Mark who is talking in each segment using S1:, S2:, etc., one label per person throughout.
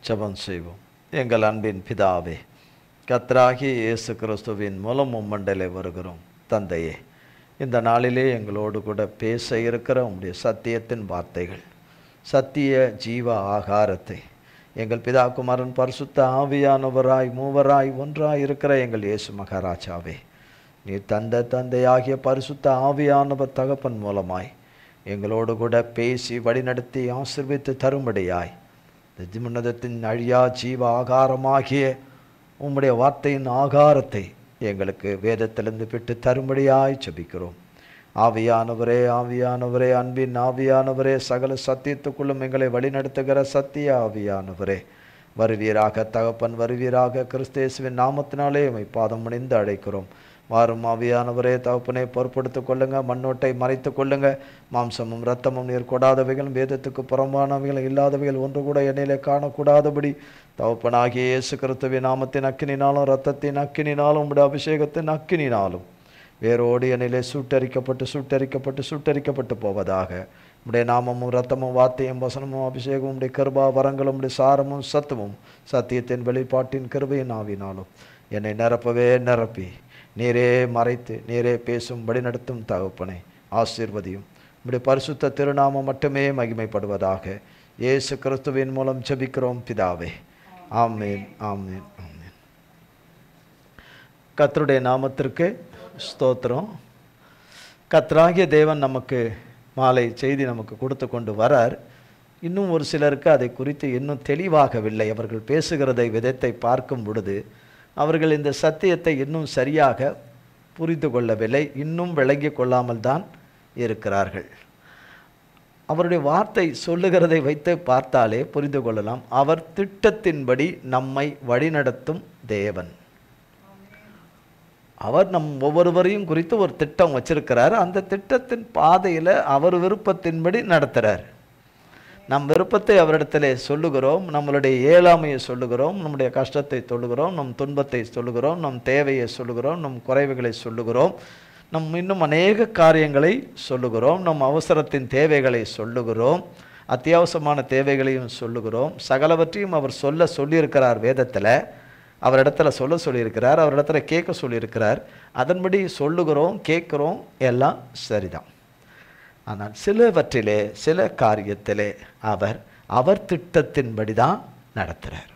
S1: ஜெபம் செய்வோம். எங்கள் அன்பின் பிதாவே, கர்த்தராகிய இயேசு கிறிஸ்துவின் மூலம் உம்மண்டலே வருகிறோம். தந்தையே, இந்த நாளிலே எங்களோடு கூட பேச இருக்கிற உம்முடைய சத்தியத்தின் வார்த்தைகள், சத்திய ஜீவ ஆகாரத்தை எங்கள் பிதா குமாரன் பரிசுத்த ஆவியானவராய் மூவராய் ஒன்றாய் இருக்கிற எங்கள் இயேசு மகாராஜாவே, நீர் தந்த தந்தையாகிய பரிசுத்த ஆவியானவர் தகப்பன் மூலமாய் எங்களோடு கூட பேசி வழிநடத்தி ஆசீர்வதித்து தரும்படியாய் திமுன்னதத்தின் அழியா ஜீவ ஆகாரமாகிய உம்முடைய வார்த்தையின் ஆகாரத்தை எங்களுக்கு வேதத்திலிருந்து பெற்று தரும்படியாய் ஜெபிக்கிறோம். ஆவியானவரே, ஆவியானவரே, அன்பின் ஆவியானவரே, சகல சத்தியத்துக்குள்ளும் எங்களை வழிநடத்துகிற சத்திய ஆவியானவரே, வருவீராக தகப்பன், வருவீராக. கிறிஸ்தேசுவின் நாமத்தினாலே உம்மை பாதம் பணிந்து அழைக்கிறோம். வாரும் ஆவியானவரே, தகப்பனை பொறுப்படுத்திக் கொள்ளுங்க, மண்ணோட்டை மறைத்து கொள்ளுங்க. மாம்சமும் இரத்தமும் நீர் கொடாதவைகளும் வேதத்துக்கு புறம்பானவைகளும் இல்லாதவைகள் ஒன்று கூட என்னிலே காணக்கூடாதபடி தகப்பனாகிய இயேசு கிறிஸ்துவின் நாமத்தின் அக்கினினாலும் இரத்தத்தின் அக்கினினாலும் உம்முடைய அபிஷேகத்தின் அக்கினினாலும் வேரோடு என்னிலே சுட்டரிக்கப்பட்டு போவதாக. உம்முடைய நாமமும் இரத்தமும் வார்த்தையும் வசனமும் அபிஷேகமும் உம்முடைய கிருபா வரங்களும் உம்முடைய சாரமும் சத்துவம் சத்தியத்தின் வெளிப்பாட்டின் கிருபையின் ஆவினாலும் என்னை நிரப்பி நீரே மறைத்து நீரே பேசும் வழிநடத்தும் தகப்பனை ஆசீர்வதியும். உம்முடைய பரிசுத்த திருநாமம் மட்டுமே மகிமைப்படுவதாக. இயேசு கிறிஸ்துவின் மூலம் ஜெபிக்கிறோம் பிதாவே. ஆமென், ஆமென், ஆமென். கர்த்தருடைய நாமத்திற்கு ஸ்தோத்திரம். கர்த்தராகிய தேவன் நமக்கு மாலை செய்தி நமக்கு கொடுத்து கொண்டு வரார். இன்னும் ஒரு சிலருக்கு அதை குறித்து இன்னும் தெளிவாகவில்லை. அவர்கள் பேசுகிறதை விதத்தை பார்க்கும் பொழுது அவர்கள் இந்த சத்தியத்தை இன்னும் சரியாக புரிந்து கொள்ளவில்லை, இன்னும் விளங்கி கொள்ளாமல் தான் இருக்கிறார்கள். அவருடைய வார்த்தை சொல்லுகிறதை வைத்து பார்த்தாலே புரிந்து கொள்ளலாம். அவர் திட்டத்தின்படி நம்மை வழிநடத்தும் தேவன். அவர் நம் ஒவ்வொருவரையும் குறித்து ஒரு திட்டம் வச்சிருக்கிறார். அந்த திட்டத்தின் பாதையில் அவர் விருப்பத்தின்படி நடத்துகிறார். நம் விருப்பத்தை அவரிடத்திலே சொல்லுகிறோம், நம்மளுடைய இயலாமையை சொல்லுகிறோம், நம்முடைய கஷ்டத்தை சொல்லுகிறோம், நம் துன்பத்தை சொல்லுகிறோம், நம் தேவையை சொல்லுகிறோம், நம் குறைவுகளை சொல்லுகிறோம், நம் இன்னும் அநேக காரியங்களை சொல்லுகிறோம், நம் அவசரத்தின் தேவைகளை சொல்லுகிறோம், அத்தியாவசியமான தேவைகளையும் சொல்லுகிறோம். சகலவற்றையும் அவர் சொல்லியிருக்கிறார். வேதத்தில் அவரிடத்துல சொல்லியிருக்கிறார், அவரிடத்துல கேட்க சொல்லியிருக்கிறார். அதன்படி சொல்லுகிறோம், கேட்குறோம், எல்லாம் சரிதான். ஆனால் சிலவற்றிலே சில காரியத்திலே அவர் திட்டத்தின்படி தான் நடத்துகிறார்.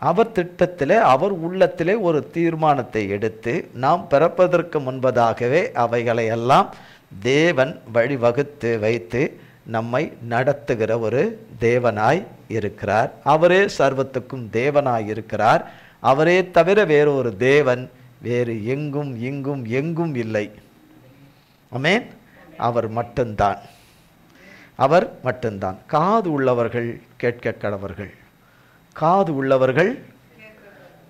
S1: அவர் திட்டத்திலே அவர் உள்ளத்திலே ஒரு தீர்மானத்தை எடுத்து நாம் பிறப்பதற்கு முன்பதாகவே அவைகளை எல்லாம் தேவன் வழிவகுத்து வைத்து நம்மை நடத்துகிற ஒரு தேவனாய் இருக்கிறார். அவரே சர்வத்துக்கும் தேவனாய் இருக்கிறார். அவரே தவிர வேறொரு தேவன் வேறு எங்கும் இங்கும் எங்கும் இல்லை. ஆமென். அவர் மட்டும்தான். காது உள்ளவர்கள் கேட்க கடவர்கள். காது உள்ளவர்கள்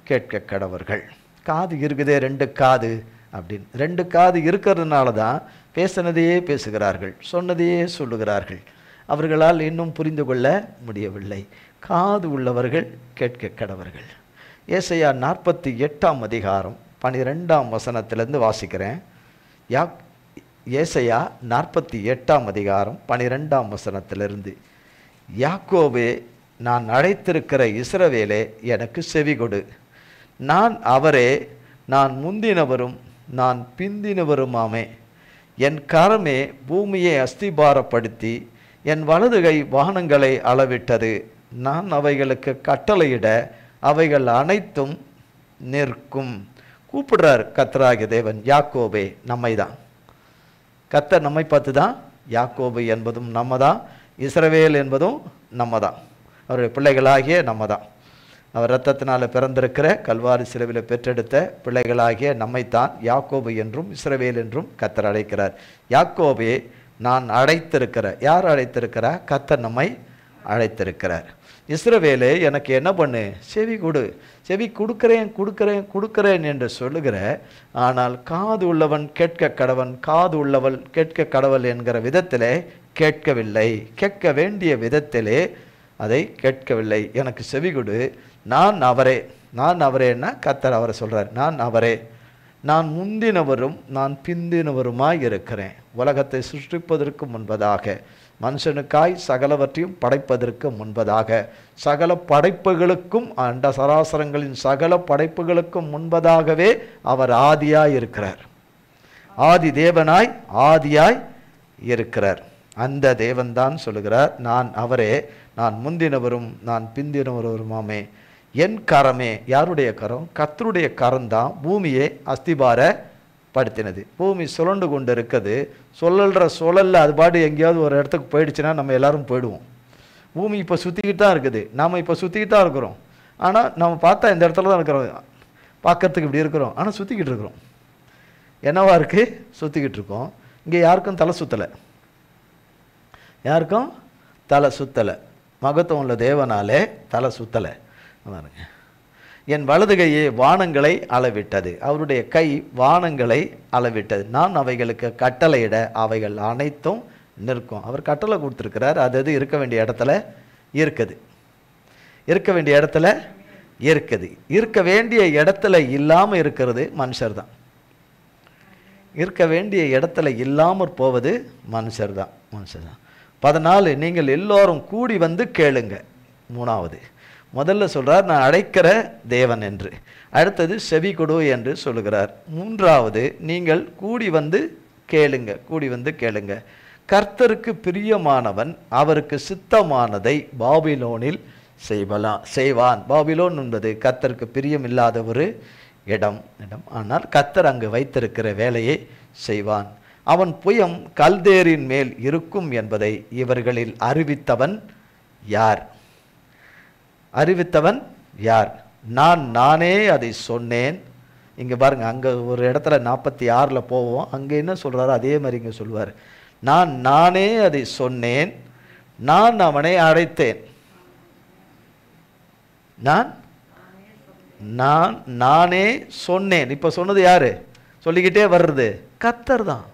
S1: கேட்க கடவர்கள். காது இருக்குதே, 2 காது அப்படின்னு 2 காது இருக்கிறதுனால தான் பேசினதையே பேசுகிறார்கள், சொன்னதையே சொல்லுகிறார்கள். அவர்களால் இன்னும் புரிந்து கொள்ள முடியவில்லை. காது உள்ளவர்கள் கேட்க கடவர்கள். ஏசாயா 48ஆம் அதிகாரம் 12ஆம் வசனத்திலிருந்து வாசிக்கிறேன். ஏசாயா 48ஆம் அதிகாரம் 12ஆம் வசனத்திலிருந்து, யாக்கோபே, நான் அழைத்திருக்கிற இஸ்ரவேலே, எனக்கு செவி கொடு. நான் அவரே, நான் முந்தினவரும் நான் பிந்தினவருமாமே. என் கரமே பூமியை அஸ்திபாரப்படுத்தி என் வலதுகை வானங்களை அளவிட்டது. நான் அவைகளுக்கு கட்டளையிட அவைகள் அனைத்தும் நிற்கும். கூப்பிடுறார் கர்த்தராகிய தேவன். யாக்கோபே, நம்மை தான். கர்த்தர் நம்மை பார்த்து தான். யாக்கோபு என்பதும் நம்ம தான், இஸ்ரவேல் என்பதும் நம்ம தான், அவருடைய பிள்ளைகளாகிய நம்ம தான். அவர் இரத்தத்தினால் பிறந்திருக்கிற கல்வாரி சிலுவையில் பெற்றெடுத்த பிள்ளைகளாகிய நம்மைத்தான் யாக்கோபு என்றும் இஸ்ரவேல் என்றும் கர்த்தர் அழைக்கிறார். யாக்கோபே, நான் அழைத்திருக்கிற. யார் அழைத்திருக்கிறார்? கர்த்தர் நம்மை அழைத்திருக்கிறார். இஸ்ரவேலே, எனக்கு என்ன பண்ணு? செவி கொடு. செவி கொடுக்கிறேன் என்று சொல்லுகிற, ஆனால் காது உள்ளவன் கேட்க கடவன், காது உள்ளவள் கேட்க கடவள் என்கிற விதத்திலே கேட்கவில்லை. கேட்க வேண்டிய விதத்திலே அதை கேட்கவில்லை. எனக்கு செவி கொடு. நான் அவரேன்னா கர்த்தர் அவரை சொல்றார். நான் அவரே, நான் முந்தினவரும் நான் பிந்தினவருமாய் இருக்கிறேன். உலகத்தை சிருஷ்டிப்பதற்கு முன்பதாக மனுஷனுக்காய் சகலவற்றையும் படைப்பதற்கு முன்பதாக, சகல படைப்புகளுக்கும், அண்ட சராசரங்களின் சகல படைப்புகளுக்கும் முன்பதாகவே அவர் ஆதியாய் இருக்கிறார். ஆதி தேவனாய் ஆதியாய் இருக்கிறார். அந்த தேவன்தான் சொல்லுகிறார், நான் அவரே, நான் முந்தினவரும் நான் பிந்தினவருமாமே. என் கரமே. யாருடைய கரம்? கர்த்தருடைய கரம்தான் பூமியை அஸ்திபாரப்படுத்தினது. பூமி சுழண்டு கொண்டு இருக்குது. சுழல்ல அது பாட்டு எங்கேயாவது ஒரு இடத்துக்கு போயிடுச்சுன்னா நம்ம எல்லாரும் போயிடுவோம். பூமி இப்போ சுற்றிக்கிட்டு தான் இருக்குது, நாம் இப்போ சுற்றிக்கிட்டு தான் இருக்கிறோம். ஆனால் நம்ம பார்த்தா இந்த இடத்துல தான் இருக்கிறோம், பார்க்கறதுக்கு இப்படி இருக்கிறோம், ஆனால் சுற்றிக்கிட்டு இருக்கிறோம். என்னவா இருக்குது? சுற்றிக்கிட்டு இருக்கோம். இங்கே யாருக்கும் தலை சுற்றலை, யாருக்கும் தலை சுற்றலை. மகத்துவம் உள்ள தேவனாலே தலை சுற்றலை. என் வலதுகையே வானங்களை அளவிட்டது, அவருடைய கை வானங்களை அளவிட்டது. நான் அவைகளுக்கு கட்டளையிட அவைகள் அனைத்தும் நிற்கும். அவர் கட்டளை கொடுத்துருக்கிறார், அது இருக்க வேண்டிய இடத்துல இருக்குது, இருக்க வேண்டிய இடத்துல இருக்குது. இருக்க வேண்டிய இடத்துல இல்லாமல் இருக்கிறது மனுஷர் தான். இருக்க வேண்டிய இடத்துல இல்லாமற் போவது மனுஷர் தான். 14 நீங்கள் எல்லோரும் கூடி வந்து கேளுங்க. 3வது முதல்ல சொல்றார், நான் அழைக்கிற தேவன் என்று. அடுத்தது செவி கொடு என்று சொல்லுகிறார். 3வது நீங்கள் கூடி வந்து கேளுங்க, கூடி வந்து கேளுங்க. கர்த்தருக்கு பிரியமானவன் அவருக்கு சித்தமானதை பாபிலோனில் செய்வான். பாபிலோன் என்பது கர்த்தருக்கு பிரியமில்லாத ஒரு இடம். ஆனால் கர்த்தர் அங்கு வைத்திருக்கிற வேலையை செய்வான். அவன் புயம் கல்தேரின் மேல் இருக்கும் என்பதை இவர்களில் அறிவித்தவன் யார்? அறிவித்தவன் யார்? நானே அதை சொன்னேன். இங்கே பாருங்க, அங்கே ஒரு இடத்துல 46 போவோம், அங்கே என்ன சொல்றாரு அதே மாதிரி இங்கே சொல்வார். நானே அதை சொன்னேன், நான் அவனை அழைத்தேன். நானே சொன்னேன். இப்போ சொன்னது யாரு? சொல்லிக்கிட்டே வர்றது கர்த்தர் தான்.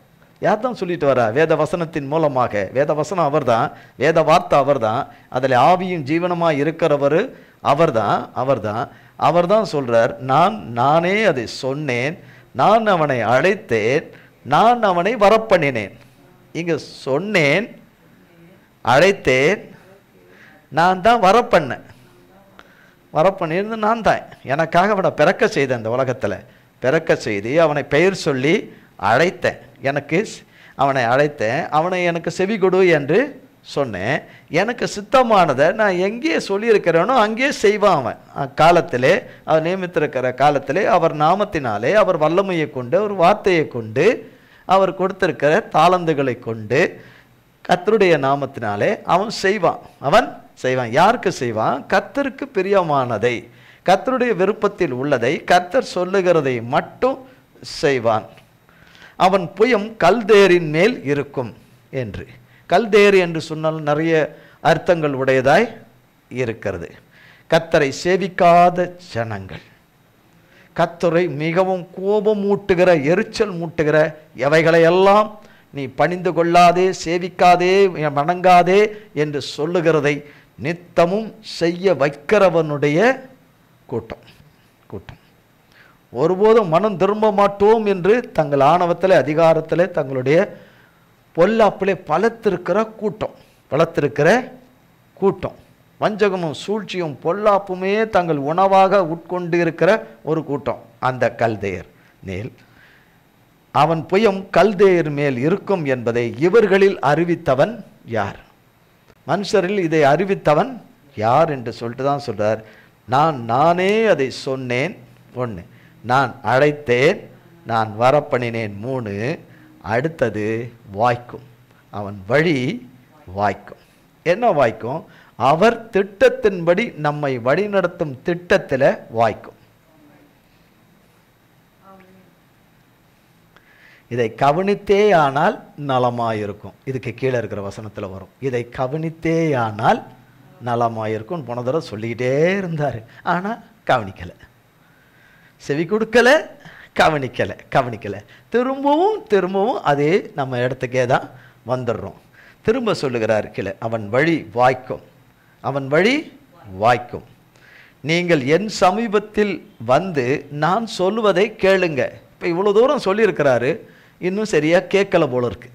S1: யார் தான் சொல்லிட்டு வரா? வேத வசனத்தின் மூலமாக. வேத வசனம் அவர் தான், வேத வார்த்தை அவர் தான், அதில் ஆவியும் ஜீவனமாக இருக்கிறவர் அவர் தான் சொல்றார். நானே அதை சொன்னேன், நான் அவனை அழைத்தேன், நான் அவனை வரப்பண்ணினேன். இங்க சொன்னேன், அழைத்தேன், நான் தான் வரப்பண்ணிருந்து நான் தான். எனக்காக அவனை பிறக்க செய்தேன், அந்த உலகத்தில் பிறக்க செய்து அவனை பெயர் சொல்லி அழைத்தேன். அவனை அழைத்தேன், அவனை எனக்கு செவி கொடு என்று சொன்னேன். எனக்கு சித்தமானதை நான் எங்கே சொல்லியிருக்கிறேனோ அங்கே செய்வான். அவன் காலத்திலே, அவர் நியமித்திருக்கிற காலத்திலே, அவர் நாமத்தினாலே, அவர் வல்லமையை கொண்டு, அவர் வார்த்தையை கொண்டு, அவர் கொடுத்திருக்கிற தாளந்துகளை கொண்டு, கர்த்தருடைய நாமத்தினாலே அவன் செய்வான். யாருக்கு செய்வான்? கர்த்தருக்கு பிரியமானதை, கர்த்தருடைய விருப்பத்தில் உள்ளதை, கர்த்தர் சொல்லுகிறதை மட்டும் செய்வான். அவன் புயம் கல்தேரின் மேல் இருக்கும் என்று. கல்தேர் என்று சொன்னால் நிறைய அர்த்தங்கள் உடையதாய் இருக்கிறது. கர்த்தரை சேவிக்காத ஜனங்கள், கர்த்தரை மிகவும் கோபமூட்டுகிற, எரிச்சல் மூட்டுகிற எவைகளையெல்லாம் நீ பணிந்து கொள்ளாதே, சேவிக்காதே, வணங்காதே என்று சொல்லுகிறதை நித்தமும் செய்ய வைக்கிறவனுடைய கூட்டம். ஒருபோதும் மனம் திரும்ப மாட்டோம் என்று தங்கள் ஆணவத்தில், அதிகாரத்தில், தங்களுடைய பொல்லாப்பிலே பலத்திருக்கிற கூட்டம், வஞ்சகமும் சூழ்ச்சியும் பொல்லாப்புமே தங்கள் உணவாக உட்கொண்டு இருக்கிற ஒரு கூட்டம். அந்த கல்தேயர் மேல், அவன் புயம் கல்தேயர் மேல் இருக்கும் என்பதை இவர்களில் அறிவித்தவன் யார்? மனுஷரில் இதை அறிவித்தவன் யார் என்று சொல்லிட்டு தான் சொல்றார். நானே அதை சொன்னேன். 1, நான் அழைத்தேன், நான் வரப்பண்ணினேன். 3, அடுத்தது வாய்க்கும். அவன் வழி வாய்க்கும். என்ன வாய்க்கும்? அவர் திட்டத்தின்படி நம்மை வழிநடத்தும் திட்டத்தில் வாய்க்கும். இதை கவனித்தேயானால் நலமாயிருக்கும். இதுக்கு கீழே இருக்கிற வசனத்தில் வரும், இதை கவனித்தேயானால் நலமாயிருக்கும். போன தடவை சொல்லிக்கிட்டே இருந்தார், ஆனால் கவனிக்கலை, செவி கொடுக்கலை, கவனிக்கலை. திரும்பவும் அதே நம்ம இடத்துக்கே தான் வந்துடுறோம். திரும்ப சொல்லுகிறார் கீழே, அவன் வழி வாய்க்கும். நீங்கள் என் சமீபத்தில் வந்து நான் சொல்லுவதை கேளுங்க. இப்போ இவ்வளோ தூரம் சொல்லியிருக்கிறாரு, இன்னும் சரியா கேட்கல போல இருக்கு.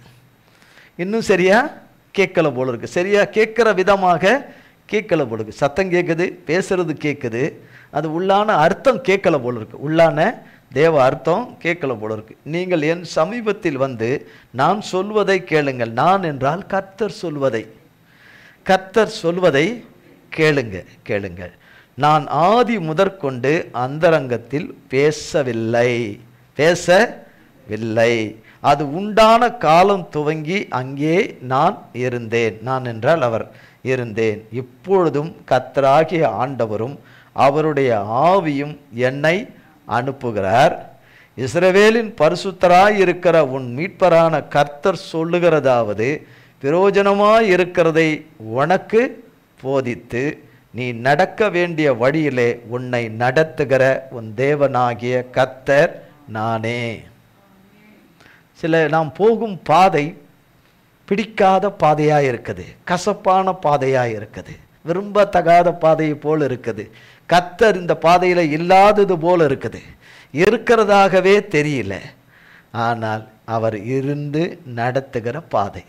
S1: இன்னும் சரியா கேட்கல போல இருக்கு. சரியா கேட்குற விதமாக கேட்கல போல இருக்கு. சத்தம் கேட்குது, பேசுறது கேட்குது, அது உள்ளான அர்த்தம் கேட்கல போல இருக்கு. உள்ளான தேவ அர்த்தம் கேட்கல போல இருக்கு. நீங்கள் என் சமீபத்தில் வந்து நான் சொல்வதை கேளுங்கள். நான் என்றால் கர்த்தர் சொல்வதை, கர்த்தர் சொல்வதை கேளுங்க கேளுங்கள். நான் ஆதி முதற்கொண்டு அந்தரங்கத்தில் பேசவில்லை. அது உண்டான காலம் துவங்கி அங்கே நான் இருந்தேன். நான் என்றால் அவர் இருந்தேன். இப்பொழுதும் கர்த்தராகிய ஆண்டவரும் அவருடைய ஆவியும் என்னை அனுப்புகிறார். இஸ்ரவேலின் பரிசுத்தராய் இருக்கிற உன் மீட்பரான கர்த்தர் சொல்லுகிறதாவது, பிரயோஜனமாய் இருக்கிறதை உனக்கு போதித்து நீ நடக்க வேண்டிய வழியிலே உன்னை நடத்துகிற உன் தேவனாகிய கர்த்தர் நானே. நாம் போகும் பாதை பிடிக்காத பாதையாக இருக்குது, கசப்பான பாதையாக இருக்குது, விரும்பத்தகாத பாதையை போல் இருக்குது. கர்த்தர் இந்த பாதையில் இல்லாதது போல் இருக்குது, இருக்கிறதாகவே தெரியல. ஆனால் அவர் இருந்து நடத்துகிற பாதை,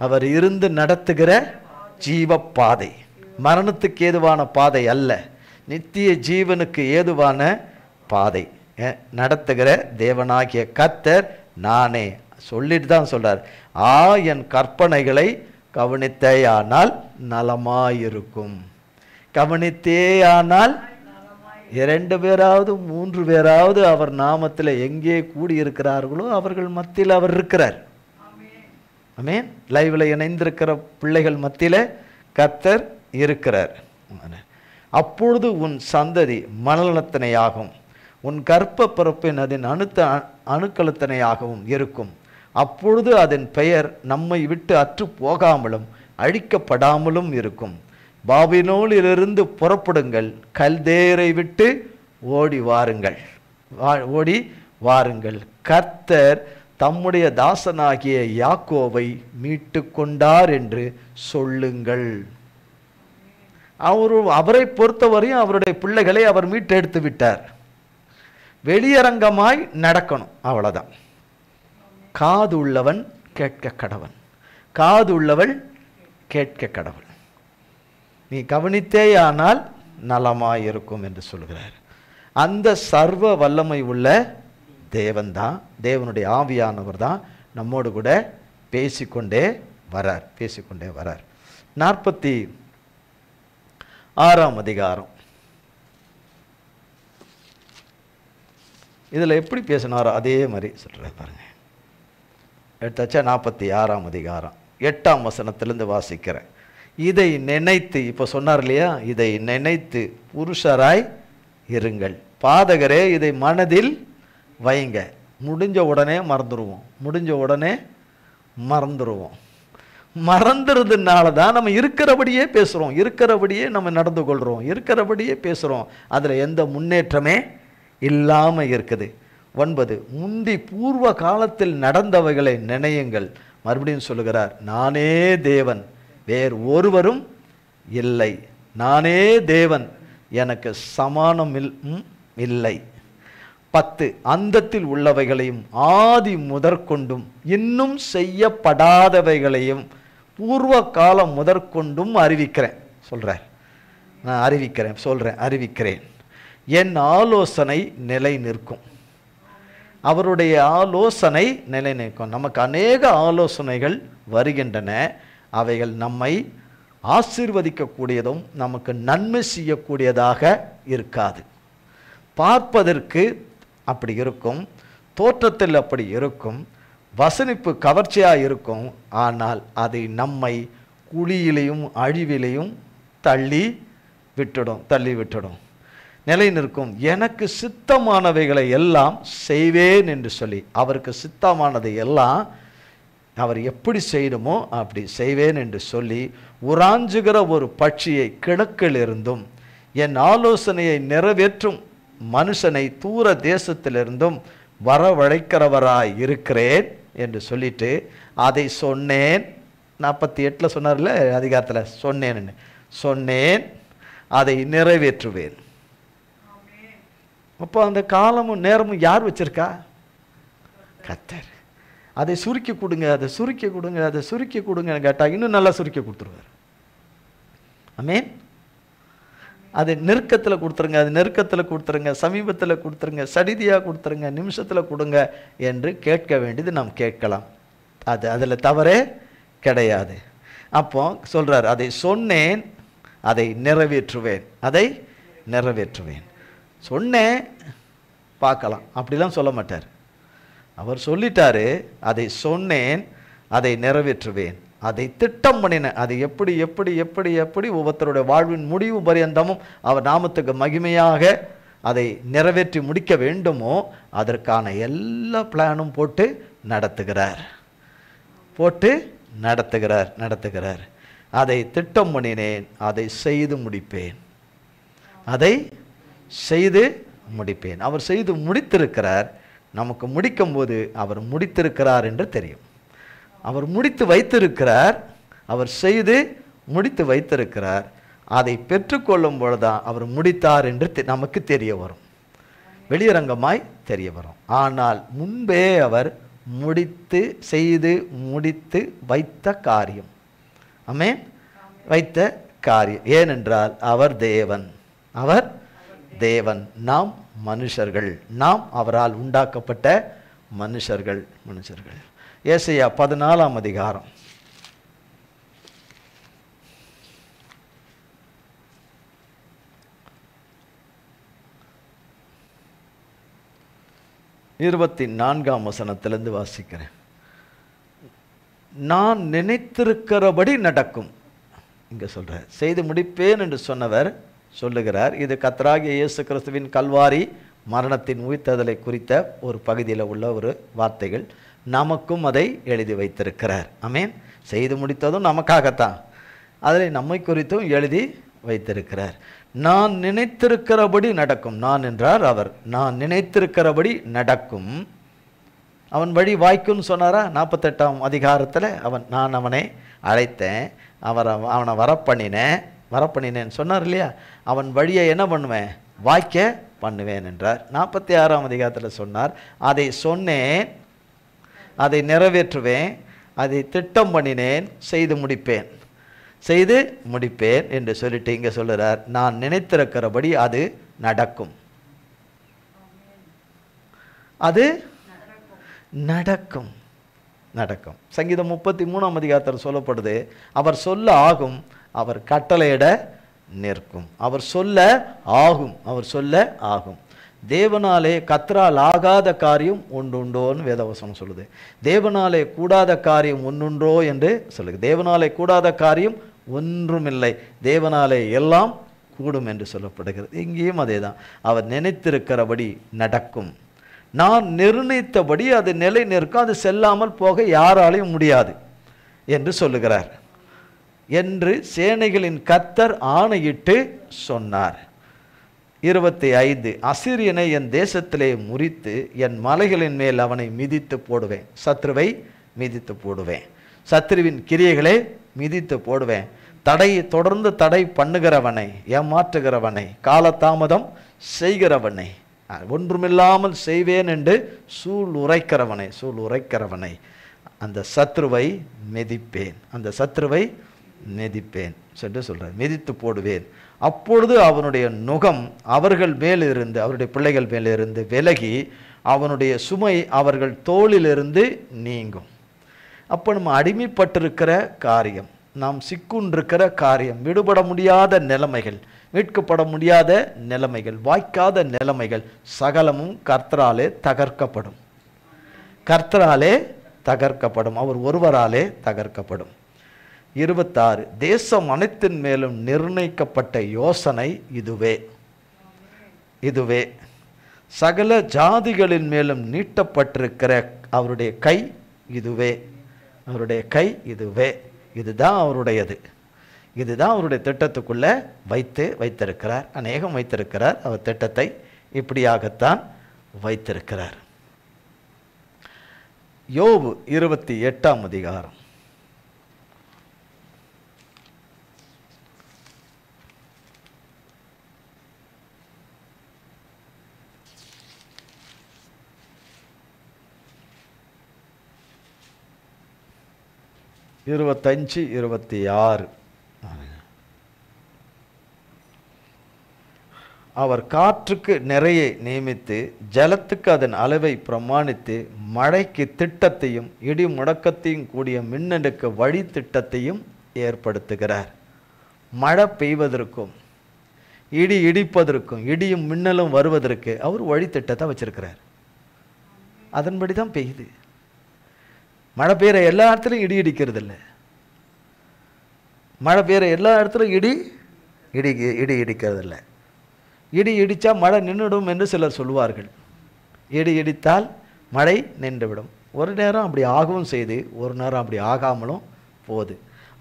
S1: அவர் இருந்து நடத்துகிற ஜீவ பாதை, மரணத்துக்கு ஏதுவான பாதை அல்ல, நித்திய ஜீவனுக்கு ஏதுவான பாதை நடத்துகிற தேவனாகிய கர்த்தர் நானே. சொல்லிட்டு தான் சொல்றார், என் கற்பனைகளை கவனித்தேயானால் நலமாயிருக்கும். கவனித்தேயானால் 2 பேராவது 3 பேராவது அவர் நாமத்தில் எங்கே கூடியிருக்கிறார்களோ அவர்கள் மத்தியில் அவர் இருக்கிறார். ஆமென். லைவ்ல இணைந்திருக்கிற பிள்ளைகள் மத்தியில் கர்த்தர் இருக்கிறார். அப்பொழுது உன் சந்ததி மணலத்தனையாகும், உன் கற்ப பிறப்பின் அதன் அணுக்களத்தனையாகவும் இருக்கும். அப்பொழுது அதன் பெயர் நம்மை விட்டு அற்று போகாமலும் அழிக்கப்படாமலும் இருக்கும். பாபிலோனிலிருந்து புறப்படுங்கள், கல்தேரை விட்டு ஓடி வாருங்கள். கர்த்தர் தம்முடைய தாசனாகிய யாக்கோவை மீட்டு கொண்டார் என்று சொல்லுங்கள். அவரை பொறுத்தவரையும் அவருடைய பிள்ளைகளை அவர் மீட்டெடுத்து விட்டார். வெளியரங்கமாய் நடக்கணும், அவ்வளவுதான். காது உள்ளவன் கேட்க கடவன், காது உள்ளவள் கேட்க கடவள். நீ கவனித்தேயானால் நலமாயிருக்கும் என்று சொல்கிறார். அந்த சர்வ வல்லமை உள்ள தேவன் தான், தேவனுடைய ஆவியானவர் தான் நம்மோடு கூட பேசிக்கொண்டே வரார். 46ஆம் அதிகாரம் இதில் எப்படி பேசினாரோ அதே மாதிரி சொல்கிறார் பாருங்க. எடுத்தாச்சா? 46ஆம் அதிகாரம் 8ஆம் வசனத்திலிருந்து வாசிக்கிறேன். இதை நினைத்து, இப்போ சொன்னார் இல்லையா, இதை நினைத்து புருஷராய் இருங்கள். பாதகரே இதை மனதில் வைங்க. முடிஞ்ச உடனே மறந்துடுவோம். மறந்துறதுனால தான் நம்ம இருக்கிறபடியே பேசுகிறோம், இருக்கிறபடியே நம்ம நடந்து கொள்கிறோம், இருக்கிறபடியே பேசுகிறோம். அதில் எந்த முன்னேற்றமே இல்லாமல் இருக்குது. 9 முந்தி பூர்வ காலத்தில் நடந்தவைகளை நினையுங்கள். மறுபடியும் சொல்லுகிறார், நானே தேவன், வேறு ஒருவரும் இல்லை. நானே தேவன், எனக்கு சமானம் இல்லை. 10 அந்தத்தில் உள்ளவைகளையும் ஆதி முதற்கொண்டும் இன்னும் செய்யப்படாதவைகளையும் பூர்வ காலம் முதற்கொண்டும் அறிவிக்கிறேன். நான் அறிவிக்கிறேன். என் ஆலோசனை நிலை நிற்கும். அவருடைய ஆலோசனை நிலை நிற்கும். நமக்கு அநேக ஆலோசனைகள் வருகின்றன. அவைகள் நம்மை ஆசீர்வதிக்கக்கூடியதும் நமக்கு நன்மை செய்யக்கூடியதாக இருக்காது. பார்ப்பதற்கு அப்படி இருக்கும், தோற்றத்தில் அப்படி இருக்கும், வசனிப்பு கவர்ச்சியாக இருக்கும். ஆனால் அதை நம்மை குழியிலையும் அழிவிலையும் தள்ளி விட்டுடும். நிலை நிற்கும். எனக்கு சித்தமானவைகளை எல்லாம் செய்வேன் என்று சொல்லி, அவருக்கு சித்தமானதை எல்லாம் அவர் எப்படி செய்யணுமோ அப்படி செய்வேன் என்று சொல்லி, உராஞ்சுகிற ஒரு பட்சியை கிழக்கிலிருந்தும் என் ஆலோசனையை நிறைவேற்றும் மனுஷனை தூர தேசத்திலிருந்தும் வரவழைக்கிறவராய் இருக்கிறேன் என்று சொல்லிட்டு அதை சொன்னேன். 48 சொன்னார்ல அதிகாரத்தில், சொன்னேன் அதை நிறைவேற்றுவேன். அப்போ அந்த காலமும் நேரமும் யார் வச்சிருக்கா? கர்த்தர். அதை சுருக்கி கொடுங்க, அதை சுருக்கி கொடுங்க, அதை சுருக்கி கொடுங்கன்னு கேட்டால் இன்னும் நல்லா சுருக்கி கொடுத்துருவார். ஆமென். அது நெருக்கத்தில் கொடுத்துருங்க, அது நெருக்கத்தில் கொடுத்துருங்க, சமீபத்தில் கொடுத்துருங்க, சடிதியாக கொடுத்துருங்க, நிமிஷத்தில் கொடுங்க என்று கேட்க வேண்டியது நாம் கேட்கலாம். அதில் தவறே கிடையாது. அப்போ சொல்றார், அதை சொன்னேன், அதை நிறைவேற்றுவேன், அதை நிறைவேற்றுவேன். சொன்னேன் பார்க்கலாம் அப்படிலாம் சொல்ல மாட்டார். அவர் சொல்லிட்டாரு, அதை சொன்னேன், அதை நிறைவேற்றுவேன், அதை திட்டம் பண்ணினேன். அது எப்படி எப்படி எப்படி எப்படி ஒவ்வொருத்தருடைய வாழ்வின் முடிவு பரியந்தமும் அவர் நாமத்துக்கு மகிமையாக அதை நிறைவேற்றி முடிக்க வேண்டுமோ அதற்கான எல்லா பிளானும் போட்டு நடத்துகிறார், போட்டு நடத்துகிறார். அதை திட்டம் பண்ணினேன், அதை செய்து முடிப்பேன், அதை செய்து முடிப்பேன். அவர் செய்து முடித்திருக்கிறார். நமக்கு முடிக்கும் போது அவர் முடித்திருக்கிறார் என்று தெரியும். அவர் முடித்து வைத்திருக்கிறார், அவர் செய்து முடித்து வைத்திருக்கிறார். அதை பெற்றுக்கொள்ளும் பொழுதுதான் அவர் முடித்தார் என்று நமக்கு தெரிய வரும், வெளியரங்கமாய் தெரிய வரும். ஆனால் முன்பே அவர் முடித்து செய்து முடித்து வைத்த காரியம். ஆமென். வைத்த காரியம். ஏனென்றால் அவர் தேவன், அவர் தேவன், நாம் மனுஷர்கள், நாம் அவரால் உண்டாக்கப்பட்ட மனுஷர்கள். ஏசாயா 14ஆம் அதிகாரம் 24ஆம் வசனத்திலிருந்து வாசிக்கிறேன். நான் நினைத்திருக்கிறபடி நடக்கும். இங்க சொல்ற செய்து முடிப்பேன் என்று சொன்னவர் சொல்லுகிறார். இது கர்த்தராகிய இயேசு கிறிஸ்துவின் கல்வாரி மரணத்தின் உயிர்த்தெழுதலை குறித்த ஒரு பகுதியில் உள்ள ஒரு வார்த்தைகள். நமக்கும் அதை எழுதி வைத்திருக்கிறார். ஆமென். செய்து முடித்ததும் நமக்காகத்தான், அதில் நம்மை குறித்தும் எழுதி வைத்திருக்கிறார். நான் நினைத்திருக்கிறபடி நடக்கும். நான் என்றார் அவர். நான் நினைத்திருக்கிறபடி நடக்கும். அவன் வழி வாய்க்குன்னு சொன்னாரா 48ஆம் அதிகாரத்தில். நான் அவனை அழைத்தேன், அவனை வரப்பண்ணினேன்னு சொன்னார் இல்லையா. அவன் வழியை என்ன பண்ணுவேன், வாய்க்க பண்ணுவேன் என்றார். 46ஆம் அதிகாரத்தில் சொன்னார், அதை சொன்னேன், அதை நிறைவேற்றுவேன், அதை திட்டம் பண்ணினேன், செய்து முடிப்பேன் என்று சொல்லிட்டு இங்கே சொல்லுறார், நான் நினைத்திருக்கிறபடி அது நடக்கும். அது நடக்கும். சங்கீதம் 33ஆம் அதிகாரத்தில் சொல்லப்படுது, அவர் சொல்ல ஆகும், அவர் கட்டளையிட நிற்கும். அவர் சொல்ல ஆகும். தேவனாலே கர்த்தரால் ஆகாத காரியம் ஒன்றுண்டோன்னு வேதவசனம் சொல்லுது. தேவனாலே கூடாத காரியம் ஒன்றுண்டோ என்று சொல்லுது. தேவனாலே கூடாத காரியம் ஒன்றுமில்லை, தேவனாலே எல்லாம் கூடும் என்று சொல்லப்படுகிறது. இங்கேயும் அதே தான். அவர் நினைத்திருக்கிறபடி நடக்கும். நான் நிர்ணயித்தபடி அது நிலை நிற்கும், அது செல்லாமல் போக யாராலையும் முடியாது என்று சொல்லுகிறார் என்று சேனைகளின் கர்த்தர் ஆணையிட்டு சொன்னார். 25 அசீரியனை என் தேசத்திலே முறித்து என் மலைகளின் மேல் அவனை மிதித்து போடுவேன். சத்ருவை மிதித்து போடுவேன், சத்ருவின் கிரியைகளை மிதித்து போடுவேன். தொடர்ந்து தடை பண்ணுகிறவனை, ஏமாற்றுகிறவனை, காலதாமதம் செய்கிறவனை, ஒன்றுமில்லாமல் செய்வேன் என்று சூள் உரைக்கிறவனை அந்த சத்ருவை மிதிப்பேன் என்று சொல்றார். மிதித்து போடுவேன். அப்பொழுது அவனுடைய நுகம் அவர்கள் மேலிருந்து, அவருடைய பிள்ளைகள் மேலிருந்து விலகி அவனுடைய சுமை அவர்கள் தோளிலிருந்து நீங்கும். அப்போ நம்ம அடிமைப்பட்டிருக்கிற காரியம், நாம் சிக்குண்டிருக்கிற காரியம், விடுபட முடியாத நிலைமைகள், மீட்கப்பட முடியாத நிலைமைகள், வாய்க்காத நிலைமைகள் சகலமும் கர்த்தராலே தகர்க்கப்படும். அவர் ஒருவராலே தகர்க்கப்படும். 26 தேசம் அனைத்தின் மேலும் நிர்ணயிக்கப்பட்ட யோசனை இதுவே. சகல ஜாதிகளின் மேலும் நீட்டப்பட்டிருக்கிற அவருடைய கை இதுவே. இதுதான் அவருடையது. இதுதான் அவருடைய திட்டத்துக்குள்ள வைத்திருக்கிறார். அநேகம் வைத்திருக்கிறார். அவர் திட்டத்தை இப்படியாகத்தான் வைத்திருக்கிறார். யோபு 28ஆம் அதிகாரம் 28 25, 26. அவர் காற்றுக்கு நிறைய நியமித்து ஜலத்துக்கு அதன் அளவை பிரமாணித்து மழைக்கு திட்டத்தையும் இடி முழக்கத்தையும் கூடிய மின்னலுக்கு வழி திட்டத்தையும் ஏற்படுத்துகிறார். மழை பெய்வதற்கும் இடி இடிப்பதற்கும் இடியும் மின்னலும் வருவதற்கு அவர் வழி திட்டத்தை வச்சிருக்கிறார். அதன்படி தான் பெய்யுது. மழை பெய்கிற எல்லா இடத்துலையும் இடி இடிக்கிறது இல்லை. மழை பெய்கிற எல்லா இடத்துலையும் இடி இடிக்கிறது இல்லை. இடி இடித்தா மழை நின்றுடும் என்று சிலர் சொல்லுவார்கள். இடி இடித்தால் மழை நின்றுவிடும். ஒரு நேரம் அப்படி ஆகவும் செய்து ஒரு நேரம் அப்படி ஆகாமலும் போகுது.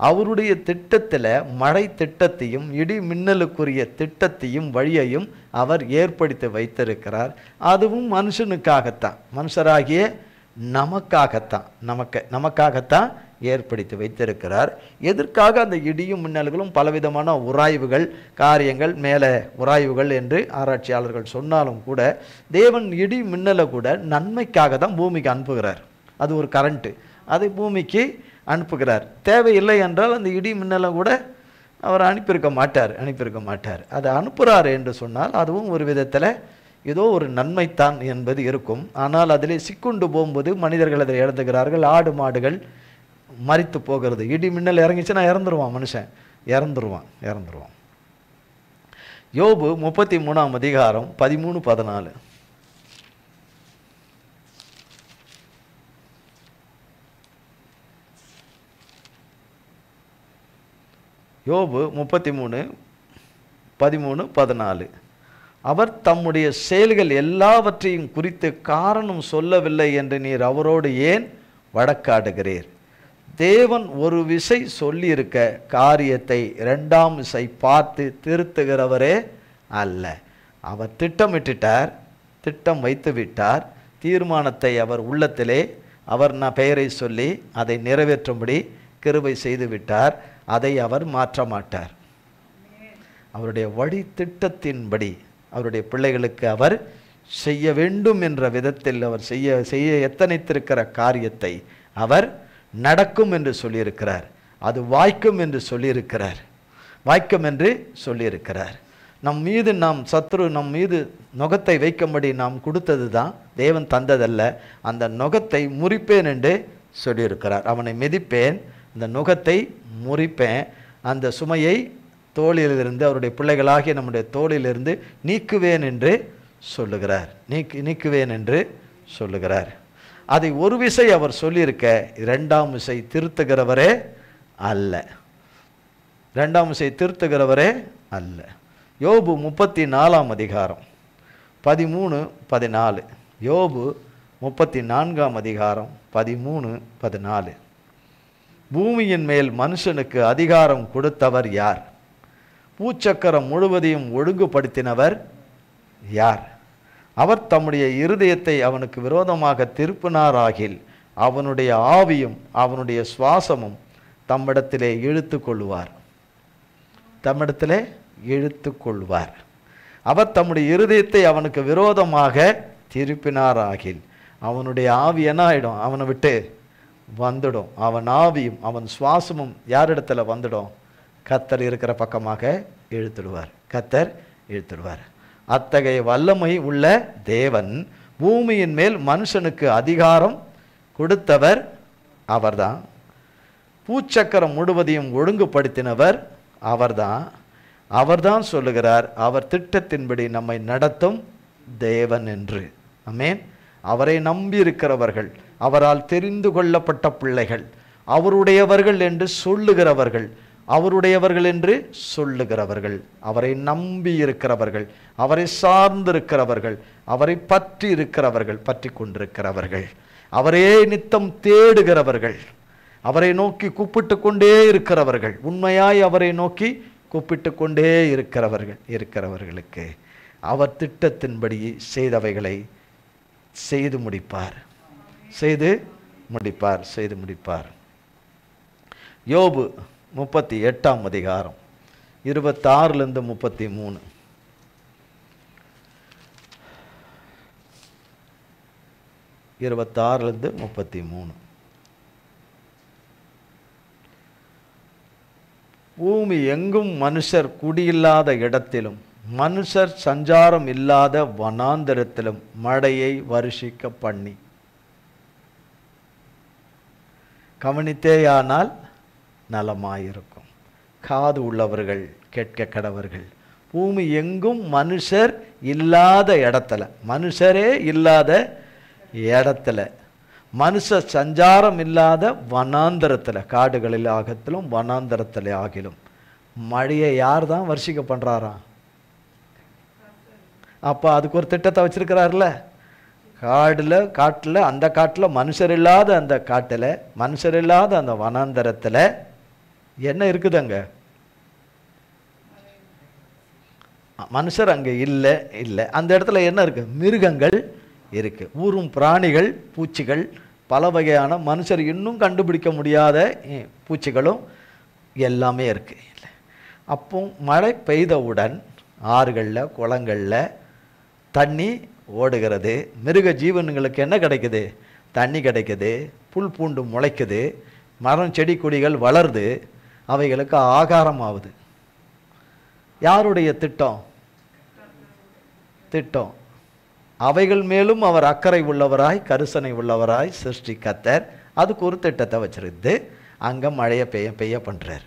S1: அவருடைய திட்டத்தில் மழை திட்டத்தையும் இடி மின்னலுக்குரிய திட்டத்தையும் வழியையும் அவர் ஏற்படுத்தி வைத்திருக்கிறார். அதுவும் மனுஷனுக்காகத்தான், மனுஷராகிய நமக்காகத்தான் ஏற்படுத்தி வைத்திருக்கிறார். எதற்காக அந்த இடியும் மின்னல்களும் பலவிதமான உராய்வுகள் காரியங்கள் மேலே உராய்வுகள் என்று ஆராய்ச்சியாளர்கள் சொன்னாலும் கூட தேவன் இடி மின்னலை கூட நன்மைக்காக தான் பூமிக்கு அனுப்புகிறார். அது ஒரு கரண்ட்டு, அதை பூமிக்கு அனுப்புகிறார். தேவையில்லை என்றால் அந்த இடி மின்னலை கூட அவர் அனுப்பியிருக்க மாட்டார். அதை அனுப்புகிறார் என்று சொன்னால் அதுவும் ஒரு விதத்தில் ஏதோ ஒரு நன்மைத்தான் என்பது இருக்கும். ஆனால் அதிலே சிக்குண்டு போகும்போது மனிதர்கள் அதை இழந்துகிறார்கள். ஆடு மாடுகள் மரித்து போகிறது. இடி மின்னல் இறங்கிச்சுன்னா இறந்துருவான், மனுஷன் இறந்துருவான். யோபு 33ஆம் அதிகாரம் 13, 14. யோபு 33, 13, 14. அவர் தம்முடைய செயல்கள் எல்லாவற்றையும் குறித்து காரணம் சொல்லவில்லை என்று நீர் அவரோடு ஏன் வழக்காடுகிறீர்? தேவன் ஒரு விசை சொல்லியிருக்க காரியத்தை இரண்டாம் விசை பார்த்து திருத்துகிறவரே அல்ல. அவர் திட்டமிட்டார், திட்டம் வைத்து விட்டார். தீர்மானத்தை அவர் உள்ளத்திலே அவர் பெயரை சொல்லி அதை நிறைவேற்றும்படி கிருபை செய்து விட்டார். அதை அவர் மாற்ற மாட்டார். அவருடைய வழி திட்டத்தின்படி அவருடைய பிள்ளைகளுக்கு அவர் செய்ய வேண்டும் என்ற விதத்தில் அவர் செய்ய எத்தனைத்திருக்கிற காரியத்தை அவர் நடக்கும் என்று சொல்லியிருக்கிறார். அது வாய்க்கும் என்று சொல்லியிருக்கிறார். நம் மீது நுகத்தை வைக்கும்படி நாம் கொடுத்தது தான், தேவன் தந்ததல்ல. அந்த நுகத்தை முறிப்பேன் என்று சொல்லியிருக்கிறார். அவனை மிதிப்பேன், அந்த நுகத்தை முறிப்பேன், அந்த சுமையை தோளிலிருந்து அவருடைய பிள்ளைகளாகிய நம்முடைய தோளிலிருந்து நீக்குவேன் என்று சொல்லுகிறார். அதை ஒரு விசை அவர் சொல்லியிருக்க இரண்டாம் விசை திருத்துகிறவரே அல்ல. யோபு 34ஆம் அதிகாரம் 13, 14. யோபு 34ஆம் அதிகாரம் 13, 14. பூமியின் மேல் மனுஷனுக்கு அதிகாரம் கொடுத்தவர் யார்? பூச்சக்கரம் முழுவதையும் ஒழுங்குபடுத்தினவர் யார்? அவர் தம்முடைய இருதயத்தை அவனுக்கு விரோதமாக திருப்பினாராகில் அவனுடைய ஆவியும் அவனுடைய சுவாசமும் தம்மிடத்திலே இழுத்து கொள்வார். அவர் தம்முடைய இருதயத்தை அவனுக்கு விரோதமாக திருப்பினாராகில் அவனுடைய ஆவி என்ன ஆகிடும்? அவனை விட்டு வந்துடும். அவன் ஆவியும் அவன் சுவாசமும் யாரிடத்துல வந்துடும்? கர்த்தர் இருக்கிற பக்கமாக இழுத்துடுவார். அத்தகைய வல்லமை உள்ள தேவன் பூமியின் மேல் மனுஷனுக்கு அதிகாரம் கொடுத்தவர் அவர்தான். பூச்சக்கரம் முழுவதையும் ஒழுங்குபடுத்தினவர் அவர்தான் சொல்லுகிறார். அவர் திட்டத்தின்படி நம்மை நடத்தும் தேவன் என்று. ஆமென். அவரை நம்பி இருக்கிறவர்கள், அவரால் தெரிந்து கொள்ளப்பட்ட பிள்ளைகள், அவருடையவர்கள் என்று சொல்லுகிறவர்கள், அவரை நம்பி இருக்கிறவர்கள், அவரை சார்ந்திருக்கிறவர்கள், அவரை பற்றி கொண்டிருக்கிறவர்கள், அவரே நித்தம் தேடுகிறவர்கள், அவரை நோக்கி கூப்பிட்டு கொண்டே இருக்கிறவர்கள், உண்மையாய் அவரை நோக்கி கூப்பிட்டு கொண்டே இருக்கிறவர்களுக்கு அவர் திட்டத்தின்படி செய்தவைகளை செய்து முடிப்பார். யோபு 38ஆம் அதிகாரம் 26 33. பூமி எங்கும் மனுஷர் குடியில்லாத இடத்திலும் மனுஷர் சஞ்சாரம் இல்லாத வனாந்தரத்திலும் மழையை வருஷிக்க பண்ணி. கவனித்தேயானால் நலமாயிருக்கும். காது உள்ளவர்கள் கேட்க கடவர்கள். பூமி எங்கும் மனுஷர் இல்லாத இடத்துல, மனுஷரே இல்லாத இடத்துல, மனுஷ சஞ்சாரம் இல்லாத வனாந்தரத்தில், காடுகளில் ஆகத்திலும் வனாந்தரத்தில் ஆகிலும் மழையை யார் தான் வருஷிக்க பண்ணுறாராம்? அப்போ அதுக்கு ஒரு திட்டத்தை வச்சிருக்கிறார்ல. காட்டில் அந்த காட்டில் மனுஷர் இல்லாத அந்த காட்டில், மனுஷர் இல்லாத அந்த வனாந்தரத்தில் என்ன இருக்குதுங்க? மனுஷர் அங்கே இல்லை. அந்த இடத்துல என்ன இருக்கு? மிருகங்கள் இருக்கு, ஊரும் பிராணிகள், பூச்சிகள், பல வகையான மனுஷர் இன்னும் கண்டுபிடிக்க முடியாத பூச்சிகளும் எல்லாமே இருக்கு. அப்போ மழை பெய்தவுடன் ஆறுகளில் குளங்களில் தண்ணி ஓடுகிறது. மிருக ஜீவன்களுக்கு என்ன கிடைக்குது? தண்ணி கிடைக்குது, புல் பூண்டு முளைக்குது, மரம் செடி கொடிகள் வளருது, அவைகளுக்கு ஆகாரம் ஆகுது. யாருடைய திட்டம்? அவைகள் மேலும் அவர் அக்கறை உள்ளவராய் கரிசனை உள்ளவராய் சிருஷ்டி கர்த்தர் அதுக்கு ஒரு திட்டத்தை வச்சிருந்து அங்கே மழையை பெய்ய பண்ணுறார்.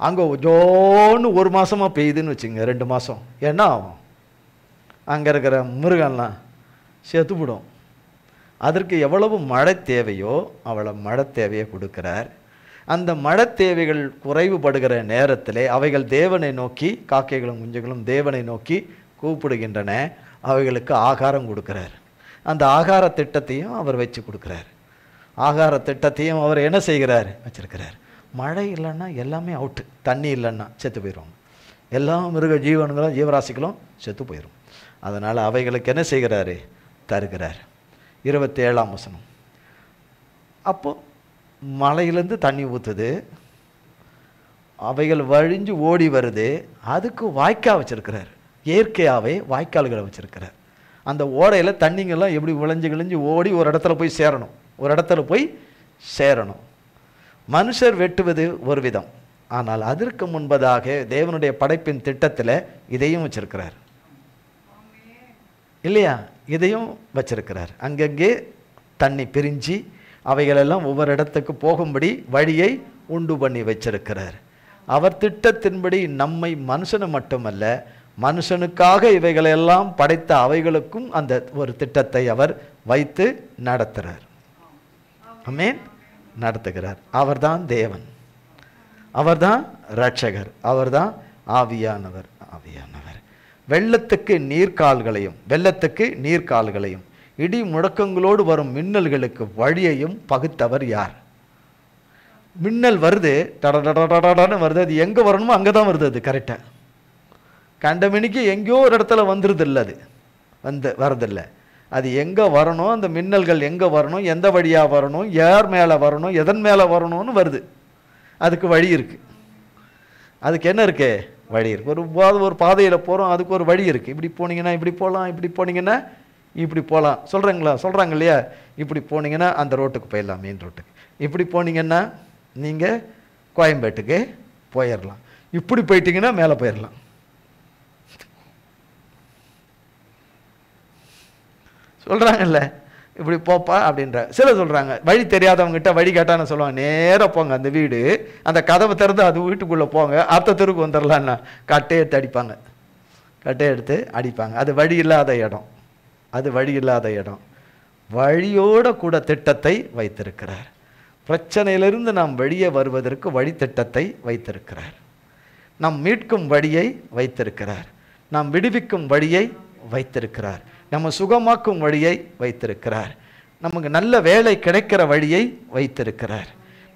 S1: அங்கே ஜோன்னு ஒரு மாதமாக பெய்யுதுன்னு வச்சுங்க, 2 மாதம் என்ன ஆகும்? அங்கே இருக்கிற மிருகம்லாம் செத்துவிடும். அதற்கு எவ்வளவு மழை தேவையோ அவ்வளோ மழை தேவையை கொடுக்குறார். அந்த மழை தேவைகள் குறைவுபடுகிற நேரத்திலே அவைகள் தேவனை நோக்கி, காக்கைகளும் குஞ்சுகளும் தேவனை நோக்கி கூப்பிடுகின்றன. அவைகளுக்கு ஆகாரம் கொடுக்குறார். அந்த ஆகார திட்டத்தையும் அவர் வச்சு கொடுக்குறார். ஆகார திட்டத்தையும் அவர் என்ன செய்கிறார்? வச்சிருக்கிறார். மழை இல்லைன்னா எல்லாமே அவுட்டு. தண்ணி இல்லைன்னா செத்து போயிடும். எல்லா மிருக ஜீவன்களும் ஜீவராசிகளும் செத்து போயிடும். அதனால் அவைகளுக்கு என்ன செய்கிறாரு? தருகிறார். 27ஆம் வசனம். அப்போ மலையிலேருந்து தண்ணி ஊற்றுது, அவைகள் வழிஞ்சு ஓடி வருது. அதுக்கு வாய்க்கால் வச்சிருக்கிறார். இயற்கையாகவே வாய்க்கால்களை வச்சிருக்கிறார். அந்த ஓடையில் தண்ணிங்கெல்லாம் எப்படி விளைஞ்சு ஓடி ஒரு இடத்துல போய் சேரணும். மனுஷர் வெட்டுவது ஒரு விதம், ஆனால் அதற்கு முன்பதாக தேவனுடைய படைப்பின் திட்டத்தில் இதையும் வச்சிருக்கிறார் இல்லையா? இதையும் வச்சிருக்கிறார். அங்கங்கே தண்ணி பிரிஞ்சு அவைகளெல்லாம் ஒவ்வொரு இடத்துக்கு போகும்படி வழியை உண்டு பண்ணி வச்சிருக்கிறார். அவர் திட்டத்தின்படி நம்மை மனுஷனை மட்டுமல்ல, மனுஷனுக்காக இவைகளெல்லாம் படைத்த அவைகளுக்கும் அந்த ஒரு திட்டத்தை அவர் வைத்து நடத்துகிறார். ஆமென். நடத்துகிறார். அவர்தான் தேவன், அவர்தான் இரட்சகர், அவர்தான் ஆவியானவர். வெள்ளத்துக்கு நீர்க்கால்களையும் இடி முழக்கங்களோடு வரும் மின்னல்களுக்கு வழியையும் பகுத்தவர் யார்? மின்னல் வருது, டடடடடன்னு வருது. அது எங்கே வரணுமோ அங்கே தான் வருது. அது கரெக்டாக கண்டமணிக்கு எங்கேயோ ஒரு இடத்துல வந்துடுது இல்லை, அது வரதில்லை. அது எங்கே வரணும், அந்த மின்னல்கள் எங்கே வரணும், எந்த வழியாக வரணும், யார் மேலே வரணும், எதன் மேலே வரணும்னு வருது. அதுக்கு வழி இருக்குது. அதுக்கு என்ன இருக்கு? வழி இருக்குது. ஒரு பாதையில் போகிறோம், அதுக்கு ஒரு வழி இருக்குது. இப்படி போனீங்கன்னா இப்படி போகலாம், இப்படி போனீங்கன்னா இப்படி போகலாம். சொல்கிறாங்க இல்லையா? இப்படி போனீங்கன்னா அந்த ரோட்டுக்கு போயிடலாம், மெயின் ரோட்டுக்கு. இப்படி போனீங்கன்னா நீங்கள் கோயம்பேட்டுக்கு போயிடலாம். இப்படி போயிட்டீங்கன்னா மேலே போயிடலாம். சொல்கிறாங்கல்ல, இப்படி போப்பா அப்படின்ற. சில சொல்கிறாங்க, வழி தெரியாதவங்ககிட்ட வழி கேட்டான்னு சொல்லுவாங்க, நேராக போங்க அந்த வீடு, அந்த கதவை திறந்து அது வீட்டுக்குள்ளே போங்க, அடுத்த தெருக்கு வந்துடலான்னா கட்டையை எடுத்து அடிப்பாங்க. அது வழி இல்லாத இடம். வழியோட கூட திட்டத்தை வைத்திருக்கிறார். பிரச்சனையிலிருந்து நாம் வெளியே வருவதற்கு வழி திட்டத்தை வைத்திருக்கிறார். நாம் மீட்கும் வழியை வைத்திருக்கிறார். நாம் விடுவிக்கும் வழியை வைத்திருக்கிறார். நம்ம சுகமாக்கும் வழியை வைத்திருக்கிறார். நமக்கு நல்ல வேலை கிடைக்கிற வழியை வைத்திருக்கிறார்.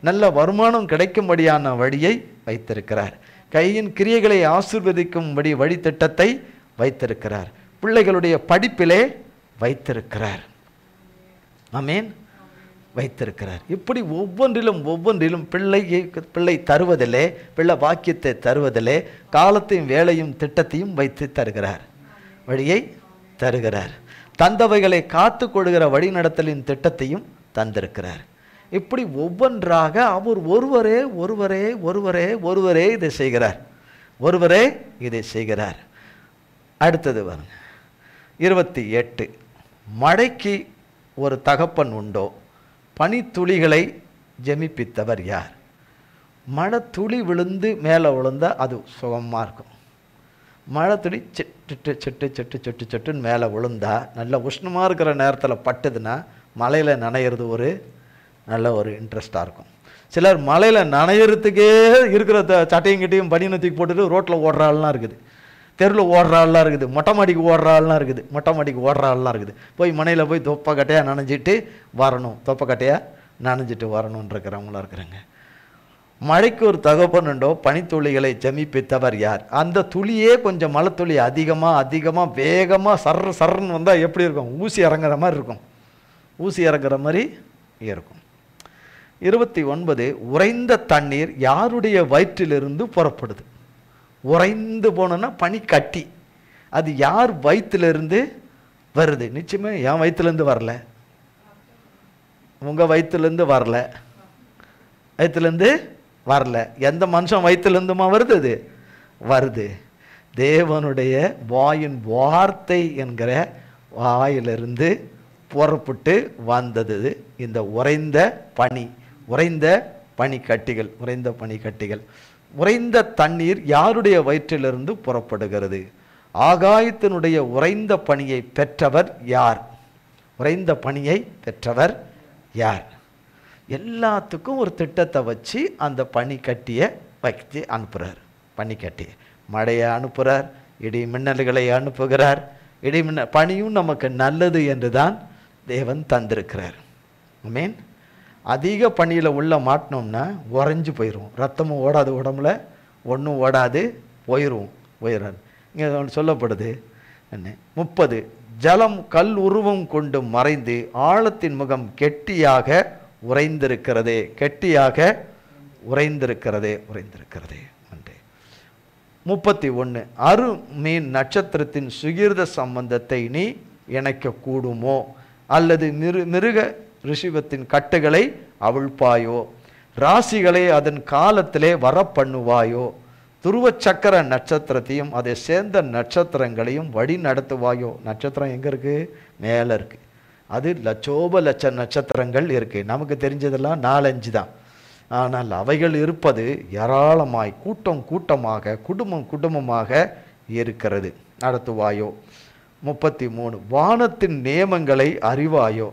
S1: நல்ல வருமானம் கிடைக்கும்படியான வழியை வைத்திருக்கிறார். கையின் கிரியைகளை ஆசீர்வதிக்கும்படி வழி திட்டத்தை வைத்திருக்கிறார். பிள்ளைகளுடைய படிப்பிலே வைத்திருக்கிறார். ஆமென். வைத்திருக்கிறார். இப்படி ஒவ்வொன்றிலும் பிள்ளை தருவதிலே, பிள்ளை வாக்கியத்தை தருவதிலே காலத்தையும் வேலையும் திட்டத்தையும் வைத்து தருகிறார். வழியை தருகிறார். தந்தவைகளை காத்து கொள்கிற வழிநடத்தலின் திட்டத்தையும் தந்திருக்கிறார். இப்படி ஒவ்வொன்றாக அவர் ஒருவரே ஒருவரே ஒருவரே ஒருவரே இதை செய்கிறார். ஒருவரே இதை செய்கிறார். அடுத்தது பாருங்க 28. மழைக்கு ஒரு தகப்பன் உண்டோ, பனித்துளிகளை ஜெமிப்பித்தவர் யார்? மழை துளி விழுந்து மேலே விழுந்தா அது சுகமாக இருக்கும். மழை துளி சிட்டு சிட்டு சிட்டு சிட்டு சிட்டுன்னு மேலே விழுந்தா, நல்ல உஷ்ணமாக இருக்கிற நேரத்தில் பட்டுதுன்னா மலையில் நனையிறது ஒரு நல்ல ஒரு இன்ட்ரெஸ்டாக இருக்கும். சிலர் மலையில் நனையிறதுக்கே இருக்கிற சட்டையும் கிட்டையும் பனியனத்துக்கு போட்டுட்டு ரோட்டில் ஓடுற ஆள்லாம் இருக்குது, தெருவில் ஓடுற ஆள்லாம் இருக்குது, மொட்டை மாடிக்கு ஓடுற ஆள்லாம் இருக்குது, மொட்டை மாடிக்கு ஓடுற ஆள்லாம் இருக்குது. போய் மனையில் போய் தொப்பக்கட்டையாக நனைஞ்சிட்டு வரணும், தொப்பக்கட்டையாக நனைஞ்சிட்டு வரணுன்றிருக்கிறவங்களாம் இருக்கிறாங்க. மழைக்கு ஒரு தகப்பன் உண்டோ, பனித்துளிகளை ஜெமிப்பித்தவர் யார்? அந்த துளியே கொஞ்சம் மழை துளி அதிகமாக வேகமாக சர்ன்னு வந்தால் எப்படி இருக்கும்? ஊசி இறங்குற மாதிரி இருக்கும். ஊசி இறங்குற மாதிரி இருக்கும். 29. உறைந்த தண்ணீர் யாருடைய வயிற்றிலிருந்து புறப்படுது? உறைந்து போனோன்னா பனி கட்டி, அது யார் வயிற்றிலிருந்து வருது? நிச்சயமா என் வயிற்றுலேருந்து வரல, உங்கள் வயிற்றுலேருந்து வரல, வயிற்றுலேருந்து வரல. எந்த மனுஷன் வயிற்றுலேருந்துமா வருது? அது வருது தேவனுடைய வாயின் வார்த்தை என்கிற வாயிலிருந்து புறப்பட்டு வந்தது. இந்த உறைந்த பனி, உறைந்த பனிக்கட்டிகள், உறைந்த பனிக்கட்டிகள். உறைந்த தண்ணீர் யாருடைய வயிற்றிலிருந்து புறப்படுகிறது? ஆகாயத்தினுடைய உறைந்த பனியை பெற்றவர் யார்? உறைந்த பனியை பெற்றவர் யார்? எல்லாத்துக்கும் ஒரு திட்டத்தை வச்சு அந்த பனிக்கட்டியை வச்சு அனுப்புகிறார். பனிக்கட்டி மழையை அனுப்புகிறார், இடி மின்னல்களை அனுப்புகிறார். இடி மின்னல் பனியும் நமக்கு நல்லது என்று தான் தேவன் தந்திருக்கிறார். மீன் அதிக பனியில் உள்ள மாட்டினோம்னா உறைஞ்சி போயிடும், ரத்தமும் ஓடாது, உடம்புல ஒன்றும் ஓடாது, போயிடாது. இங்கே சொல்லப்படுது என்ன? 30. ஜலம் கல் உருவம் கொண்டு மறைந்து ஆழத்தின் முகம் கெட்டியாக உறைந்திருக்கிறதே, கெட்டியாக உறைந்திருக்கிறதே, உறைந்திருக்கிறதே. 31. அரு மீன் நட்சத்திரத்தின் சுகீர்த சம்பந்தத்தை நீ இணைக்க கூடுமோ, அல்லது மிருக ரிஷிவத்தின் கட்டுகளை அவிழ்ப்பாயோ, ராசிகளை அதன் காலத்திலே வர பண்ணுவாயோ, துருவ சக்கர நட்சத்திரத்தையும் அதை சேர்ந்த நட்சத்திரங்களையும் வழி நடத்துவாயோ. நட்சத்திரம் எங்கே இருக்குது? மேலே இருக்குது. அது லட்ச நட்சத்திரங்கள் இருக்குது. நமக்கு தெரிஞ்சதெல்லாம் 4-5 தான். ஆனால் அவைகள் இருப்பது ஏராளமாய், கூட்டமாக, குடும்பமாக இருக்கிறது. நடத்துவாயோ. 33. வானத்தின் நியமங்களை அறிவாயோ,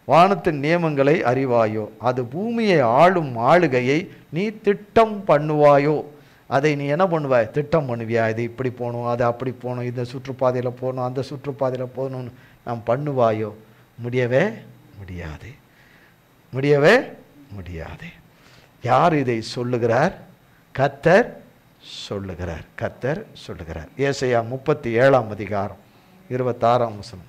S1: வானத்தின் நியமங்களை அறிவாயோ, அது பூமியை ஆளும் ஆளுகையை நீ திட்டம் பண்ணுவாயோ. அதை நீ என்ன பண்ணுவாய்? திட்டம் பண்ணுவியா? இது இப்படி போகணும், அது அப்படி போகணும், இந்த சுற்றுப்பாதையில் போகணும், அந்த சுற்றுப்பாதையில் போகணும்னு நாம் பண்ணுவாயோ? முடியவே முடியாது, முடியவே முடியாது. யார் இதை சொல்லுகிறார்? கர்த்தர் சொல்லுகிறார், கர்த்தர் சொல்லுகிறார். ஏசாயா 37ஆம் அதிகாரம் 26ஆம் வசனம்.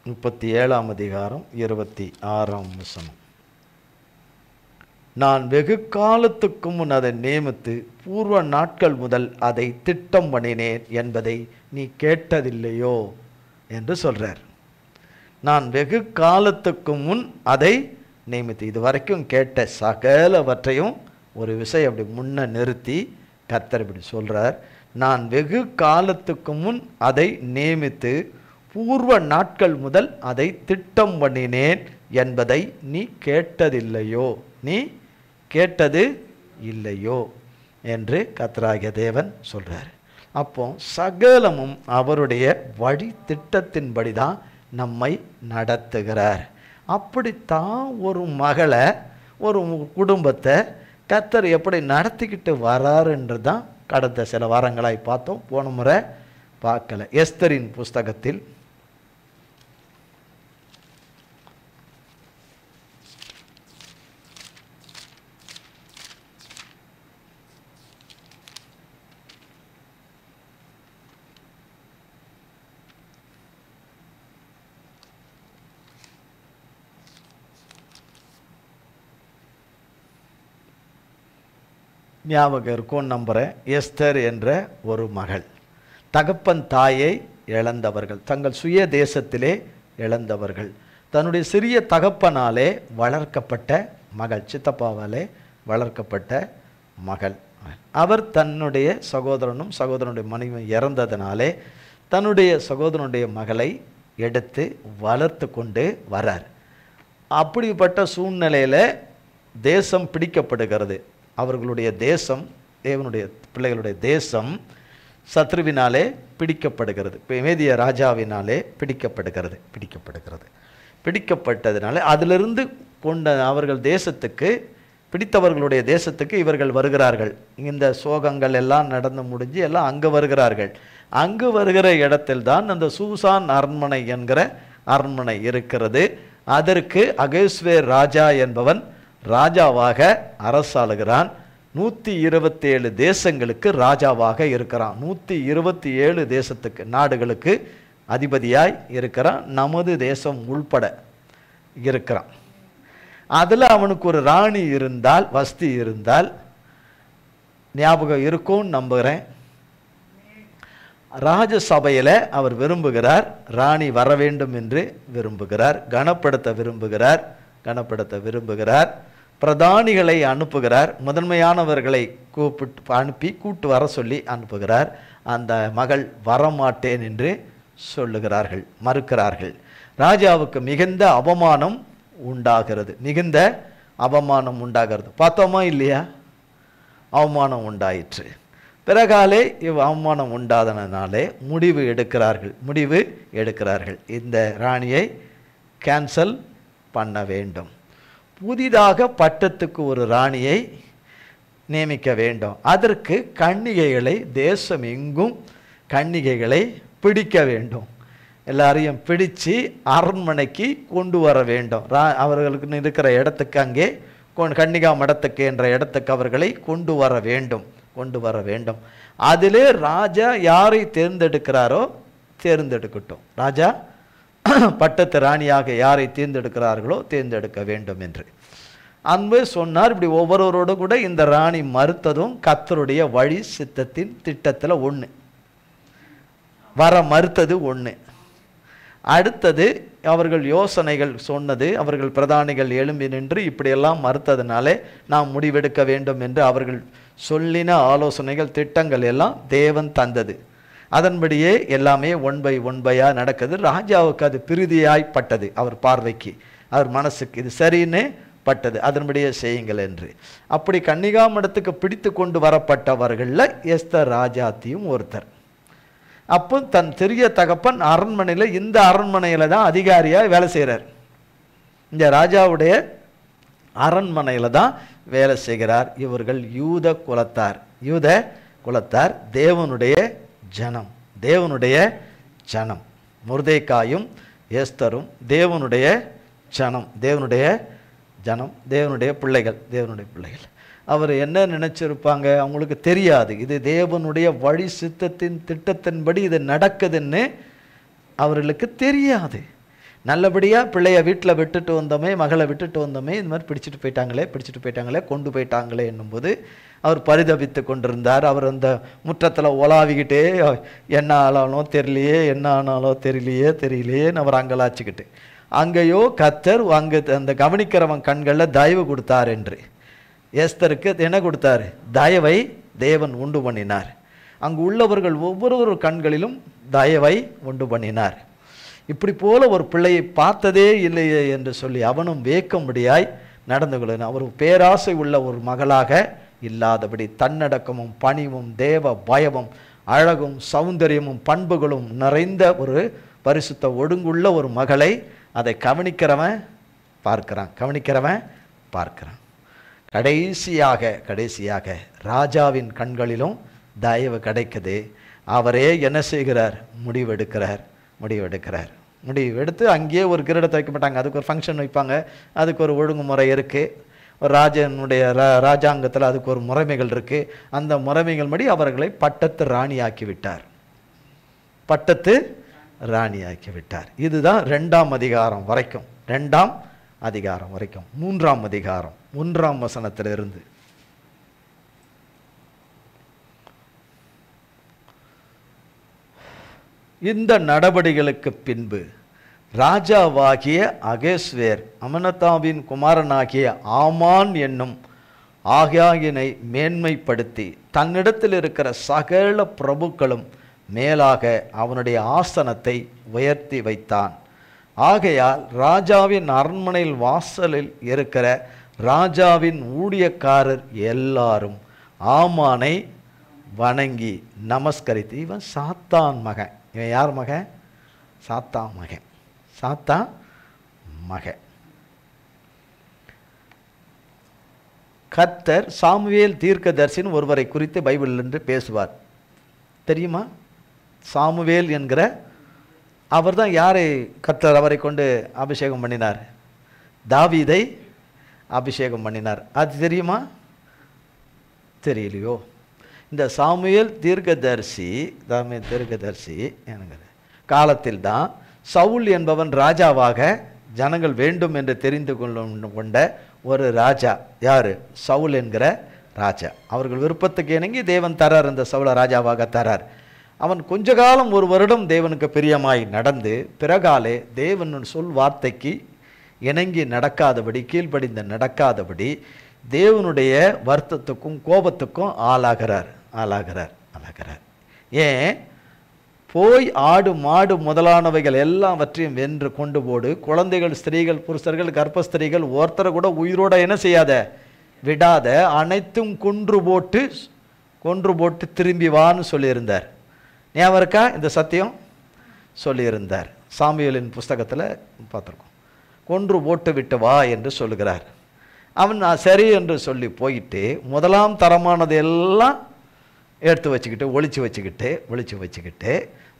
S1: முப்பத்தி 26ஆம் வசனம். நான் வெகு காலத்துக்கு முன் அதை நியமித்து பூர்வ நாட்கள் முதல் அதை திட்டம் பண்ணினேன் என்பதை நீ கேட்டதில்லையோ என்று சொல்றார். நான் வெகு காலத்துக்கு முன் அதை நியமித்து, இது வரைக்கும் கேட்ட சகலவற்றையும் ஒரு விஷயம் அப்படி முன்ன நிறுத்தி கர்த்தர் இப்படி சொல்றார். நான் வெகு காலத்துக்கு முன் அதை நியமித்து பூர்வ நாட்கள் முதல் அதை திட்டம் பண்ணினேன் என்பதை நீ கேட்டதில்லையோ, நீ கேட்டது இல்லையோ என்று கர்த்தராகிய தேவன் சொல்றார். அப்போ சகலமும் அவருடைய வழி திட்டத்தின்படி தான் நம்மை நடத்துகிறார். அப்படித்தான் ஒரு மகளை, ஒரு குடும்பத்தை கர்த்தர் எப்படி நடத்திக்கிட்டு வராருன்றது தான் கடந்த சில வாரங்களாய் பார்த்தோம். போன முறை பார்க்கல. எஸ்தரின் புஸ்தகத்தில் ஞாபகம் இருக்கும் நம்புகிறேன். எஸ்தர் என்ற ஒரு மகள், தகப்பன் தாயை இழந்தவர்கள், தங்கள் சுய தேசத்திலே இழந்தவர்கள், தன்னுடைய சிறிய தகப்பனாலே வளர்க்கப்பட்ட மகள், சித்தப்பாவாலே வளர்க்கப்பட்ட மகள். அவர் தன்னுடைய சகோதரனும் சகோதரனுடைய மனைவியும் இறந்ததினாலே தன்னுடைய சகோதரனுடைய மகளை எடுத்து வளர்த்து கொண்டு வரார். அப்படிப்பட்ட சூழ்நிலையில் தேசம் பிடிக்கப்படுகிறது. அவர்களுடைய தேசம், தேவனுடைய பிள்ளைகளுடைய தேசம் சத்ருவினாலே பிடிக்கப்படுகிறது, மேதிய ராஜாவினாலே பிடிக்கப்பட்டதுனால அதிலிருந்து கொண்ட அவர்கள் தேசத்துக்கு, பிடித்தவர்களுடைய தேசத்துக்கு இவர்கள் வருகிறார்கள். இந்த சோகங்கள் எல்லாம் நடந்து முடிஞ்சு எல்லாம் அங்கே வருகிறார்கள். அங்கு வருகிற இடத்தில் தான் அந்த சூசான் அரண்மனை என்கிற அரண்மனை இருக்கிறது. அதற்கு அகஸ்வேர் ராஜா என்பவன் ராஜாவாக அரசாளுகிறான். 127 தேசங்களுக்கு ராஜாவாக இருக்கிறான். 127 தேசத்துக்கு, நாடுகளுக்கு அதிபதியாய் இருக்கிறான். நமது தேசம் உள்பட இருக்கிறான். அதில் அவனுக்கு ஒரு ராணி இருந்தால், வஸ்தி இருந்தால், ஞாபகம் இருக்கும்னு நம்புகிறேன். ராஜசபையில் அவர் விரும்புகிறார், ராணி வர வேண்டும் என்று விரும்புகிறார், கனப்படுத்த விரும்புகிறார், பிரதானிகளை அனுப்புகிறார், முதன்மையானவர்களை அனுப்பி கூட்டு வர சொல்லி அனுப்புகிறார். அந்த மகள் வரமாட்டேன் என்று சொல்லுகிறார்கள், மறுக்கிறார்கள். ராஜாவுக்கு மிகுந்த அவமானம் உண்டாகிறது. பார்த்தோமா இல்லையா? அவமானம் உண்டாயிற்று. பிறகாலே அவமானம் உண்டாதனாலே முடிவு எடுக்கிறார்கள். இந்த ராணியை கேன்சல் பண்ண வேண்டும், புதிதாக பட்டத்துக்கு ஒரு ராணியை நியமிக்க வேண்டும். அதற்கு கன்னிகைகளை, தேசம் எங்கும் கன்னிகைகளை பிடிக்க வேண்டும். எல்லாரையும் பிடிச்சு அரண்மனைக்கு கொண்டு வர வேண்டும். அவர்களுக்கு இருக்கிற இடத்துக்கு, அங்கே கன்னிகா மடத்துக்கு என்ற இடத்துக்கு அவர்களை கொண்டு வர வேண்டும். அதிலே ராஜா யாரை தேர்ந்தெடுக்கிறாரோ தேர்ந்தெடுக்கட்டும். ராஜா பட்டத்து ராணியாக யாரை தேர்ந்தெடுக்கிறார்களோ தேர்ந்தெடுக்க வேண்டும் என்று அன்பு சொன்னார். இப்படி ஒவ்வொருவரோடு கூட இந்த ராணி மறுத்ததும் கர்த்தருடைய வழி சித்தத்தின் திட்டத்தில் ஒன்று, வர மறுத்தது ஒன்று. அடுத்தது அவர்கள் யோசனைகள் சொன்னது, அவர்கள் பிரதானிகள் எழும்பி நின்று இப்படியெல்லாம் மறுத்ததுனாலே நாம் முடிவெடுக்க வேண்டும் என்று அவர்கள் சொல்லின ஆலோசனைகள், திட்டங்கள் எல்லாம் தேவன் தந்தது. அதன்படியே எல்லாமே ஒன் பையாக நடக்குது. ராஜாவுக்கு அது பிரீதியாய்ப்பட்டது, அவர் பார்வைக்கு, அவர் மனசுக்கு இது சரின்னு பட்டது. அதன்படியே செய்யுங்கள் என்று. அப்படி கன்னிகாமடத்துக்கு பிடித்து கொண்டு வரப்பட்டவர்களில் எஸ்தர் ராஜாத்தியும் ஒருத்தர். அப்போ தன் சிறிய தகப்பன் அரண்மனையில், இந்த அரண்மனையில் தான் அதிகாரியாக வேலை செய்கிறார். இந்த ராஜாவுடைய அரண்மனையில் தான் வேலை செய்கிறார். இவர்கள் யூத குலத்தார், தேவனுடைய ஜனம். மொர்தெகாயும் எஸ்தரும் தேவனுடைய பிள்ளைகள். அவர் என்ன நினைச்சிருப்பாங்க அவங்களுக்கு தெரியாது. இது தேவனுடைய வழி சித்தத்தின் திட்டத்தின்படி இது நடக்குதுன்னு அவர்களுக்கு தெரியாது. நல்லபடியாக பிள்ளைய வீட்டில் விட்டுட்டு வந்தோமே, மகளை விட்டுட்டு வந்தோமே, இந்த மாதிரி பிடிச்சிட்டு போயிட்டாங்களே கொண்டு போயிட்டாங்களே என்னும்போது அவர் பரிதபித்து கொண்டிருந்தார். அவர் அந்த முற்றத்தில் ஒலாவிக்கிட்டே என்ன ஆனாலும் தெரியலையேன்னு அவர் அங்கலாச்சிக்கிட்டு, அங்கேயோ கர்த்தர் அங்கே அந்த கவனிக்கிறவன் கண்களில் தயவு கொடுத்தார் என்று. எஸ்தருக்கு என்ன கொடுத்தார்? தயவை தேவன் உண்டு பண்ணினார். அங்கு உள்ளவர்கள் ஒவ்வொரு கண்களிலும் தயவை உண்டு பண்ணினார். இப்படி போல ஒரு பிள்ளையை பார்த்ததே இல்லையே என்று சொல்லி அவனும் வேக்கும்படியாய் நடந்து கொள்கிறான். அவர் பேராசை உள்ள ஒரு மகளாக இல்லாதபடி தன்னடக்கமும் பணிவும் தேவ பயமும் அழகும் சௌந்தரியமும் பண்புகளும் நிறைந்த ஒரு பரிசுத்த ஒடுங்குள்ள ஒரு மகளை அதை கவனிக்கிறவன் பார்க்கிறான். கடைசியாக ராஜாவின் கண்களிலும் தயவு கிடைக்குது. அவரே என்ன செய்கிறார்? முடிவெடுத்து அங்கேயே ஒரு கிரீடத்தை வைக்க மாட்டாங்க, அதுக்கு ஒரு ஃபங்க்ஷன் வைப்பாங்க, அதுக்கு ஒரு ஒழுங்குமுறை இருக்குது. ஒரு ராஜாங்கத்தில் அதுக்கு ஒரு முறைமைகள் இருக்குது. அந்த முறைமைகள் படி அவர்களை பட்டத்து ராணியாக்கி விட்டார். இதுதான் 2ஆம் அதிகாரம் வரைக்கும். 3ஆம் அதிகாரம் 1ஆம் வசனத்திலிருந்து இந்த நடவடிக்கைகளுக்கு பின்பு ராஜாவாகிய அகேஸ்வேர் அமனதாவின் குமாரனாகிய ஆமான் என்னும் ஆகாகினை மேன்மைப்படுத்தி தன்னிடத்தில் இருக்கிற சகல பிரபுக்களும் மேலாக அவனுடைய ஆசனத்தை உயர்த்தி வைத்தான். ஆகையால் ராஜாவின் அரண்மனையில் வாசலில் இருக்கிற ராஜாவின் ஊழியக்காரர் எல்லாரும் ஆமானை வணங்கி நமஸ்கரித்து, இவன் சாத்தான் மகன். இவன் யார் மகன்? சாத்தான் மகன். சாத்தான் மகன். கர்த்தர் சாமுவேல் தீர்க்கதரிசின்னு ஒருவரை குறித்து பைபிள் என்று பேசுவார். தெரியுமா? சாமுவேல் என்கிற அவர் தான் யாரை கர்த்தர் அவரை கொண்டு அபிஷேகம் பண்ணினார்? தாவீதை அபிஷேகம் பண்ணினார். அது தெரியுமா? தெரியலையோ? இந்த சாமுவேல் தீர்க்கதரிசி என்கிற காலத்தில் தான் சவுல் என்பவன் ராஜாவாக ஜனங்கள் வேண்டும் என்று தெரிந்து கொண்ட ஒரு ராஜா. யார்? சவுல் என்கிற ராஜா. அவர்கள் விருப்பத்துக்கு இணங்கி தேவன் தரார், இந்த சவுலை ராஜாவாக தரார். அவன் கொஞ்ச காலம், ஒரு வருடம் தேவனுக்கு பிரியமாய் நடந்து பிறகாலே தேவன் சொல் வார்த்தைக்கு இணங்கி நடக்காதபடி, கீழ்ப்படிந்து நடக்காதபடி தேவனுடைய வருத்தத்துக்கும் கோபத்துக்கும் ஆளாகிறார். ஏன்? போய் ஆடு மாடு முதலானவைகள் எல்லாவற்றையும் வென்று கொண்டு போடு, குழந்தைகள், ஸ்திரீகள், புருஷர்கள், கர்ப்பஸ்திரீகள் ஒருத்தரை கூட உயிரோட என்ன செய்யாத, விடாத, அனைத்தும் கொன்று போட்டு திரும்பி வான்னு சொல்லியிருந்தார். ஞாபகம் இருக்கா? இந்த சத்தியம் சொல்லியிருந்தார். சாமுவேலின் புஸ்தகத்தில் பார்த்துருக்கோம். கொன்று போட்டு விட்டு வா என்று சொல்லுகிறார். அவன் சரி என்று சொல்லி போயிட்டு முதலாம் தரமானது எல்லாம் எடுத்து வச்சுக்கிட்டு ஒளிச்சு வச்சுக்கிட்டு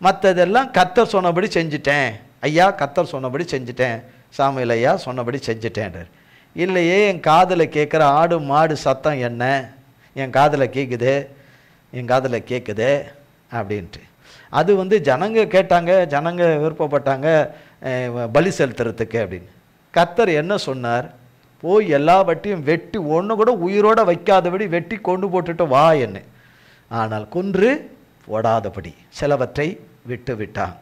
S1: மற்றதெல்லாம் கர்த்தர் சொன்னபடி செஞ்சிட்டேன் ஐயா, கர்த்தர் சொன்னபடி செஞ்சிட்டேன், சாமுவேல் ஐயா சொன்னபடி செஞ்சிட்டேன். இல்லையே, என் காதில் கேட்குற ஆடு மாடு சத்தம் என்ன, என் காதில் கேட்குது அப்படின்ட்டு. அது ஜனங்க கேட்டாங்க, ஜனங்க விருப்பப்பட்டாங்க பலி செலுத்துறதுக்கு அப்படின்னு. கர்த்தர் என்ன சொன்னார்? போய் எல்லாவற்றையும் வெட்டி, ஒன்று கூட உயிரோடு வைக்காதபடி வெட்டி கொண்டு போட்டுட்டு வா என்ன. ஆனால் கொன்று போடாதபடி சிலவற்றை விட்டு விட்டான்,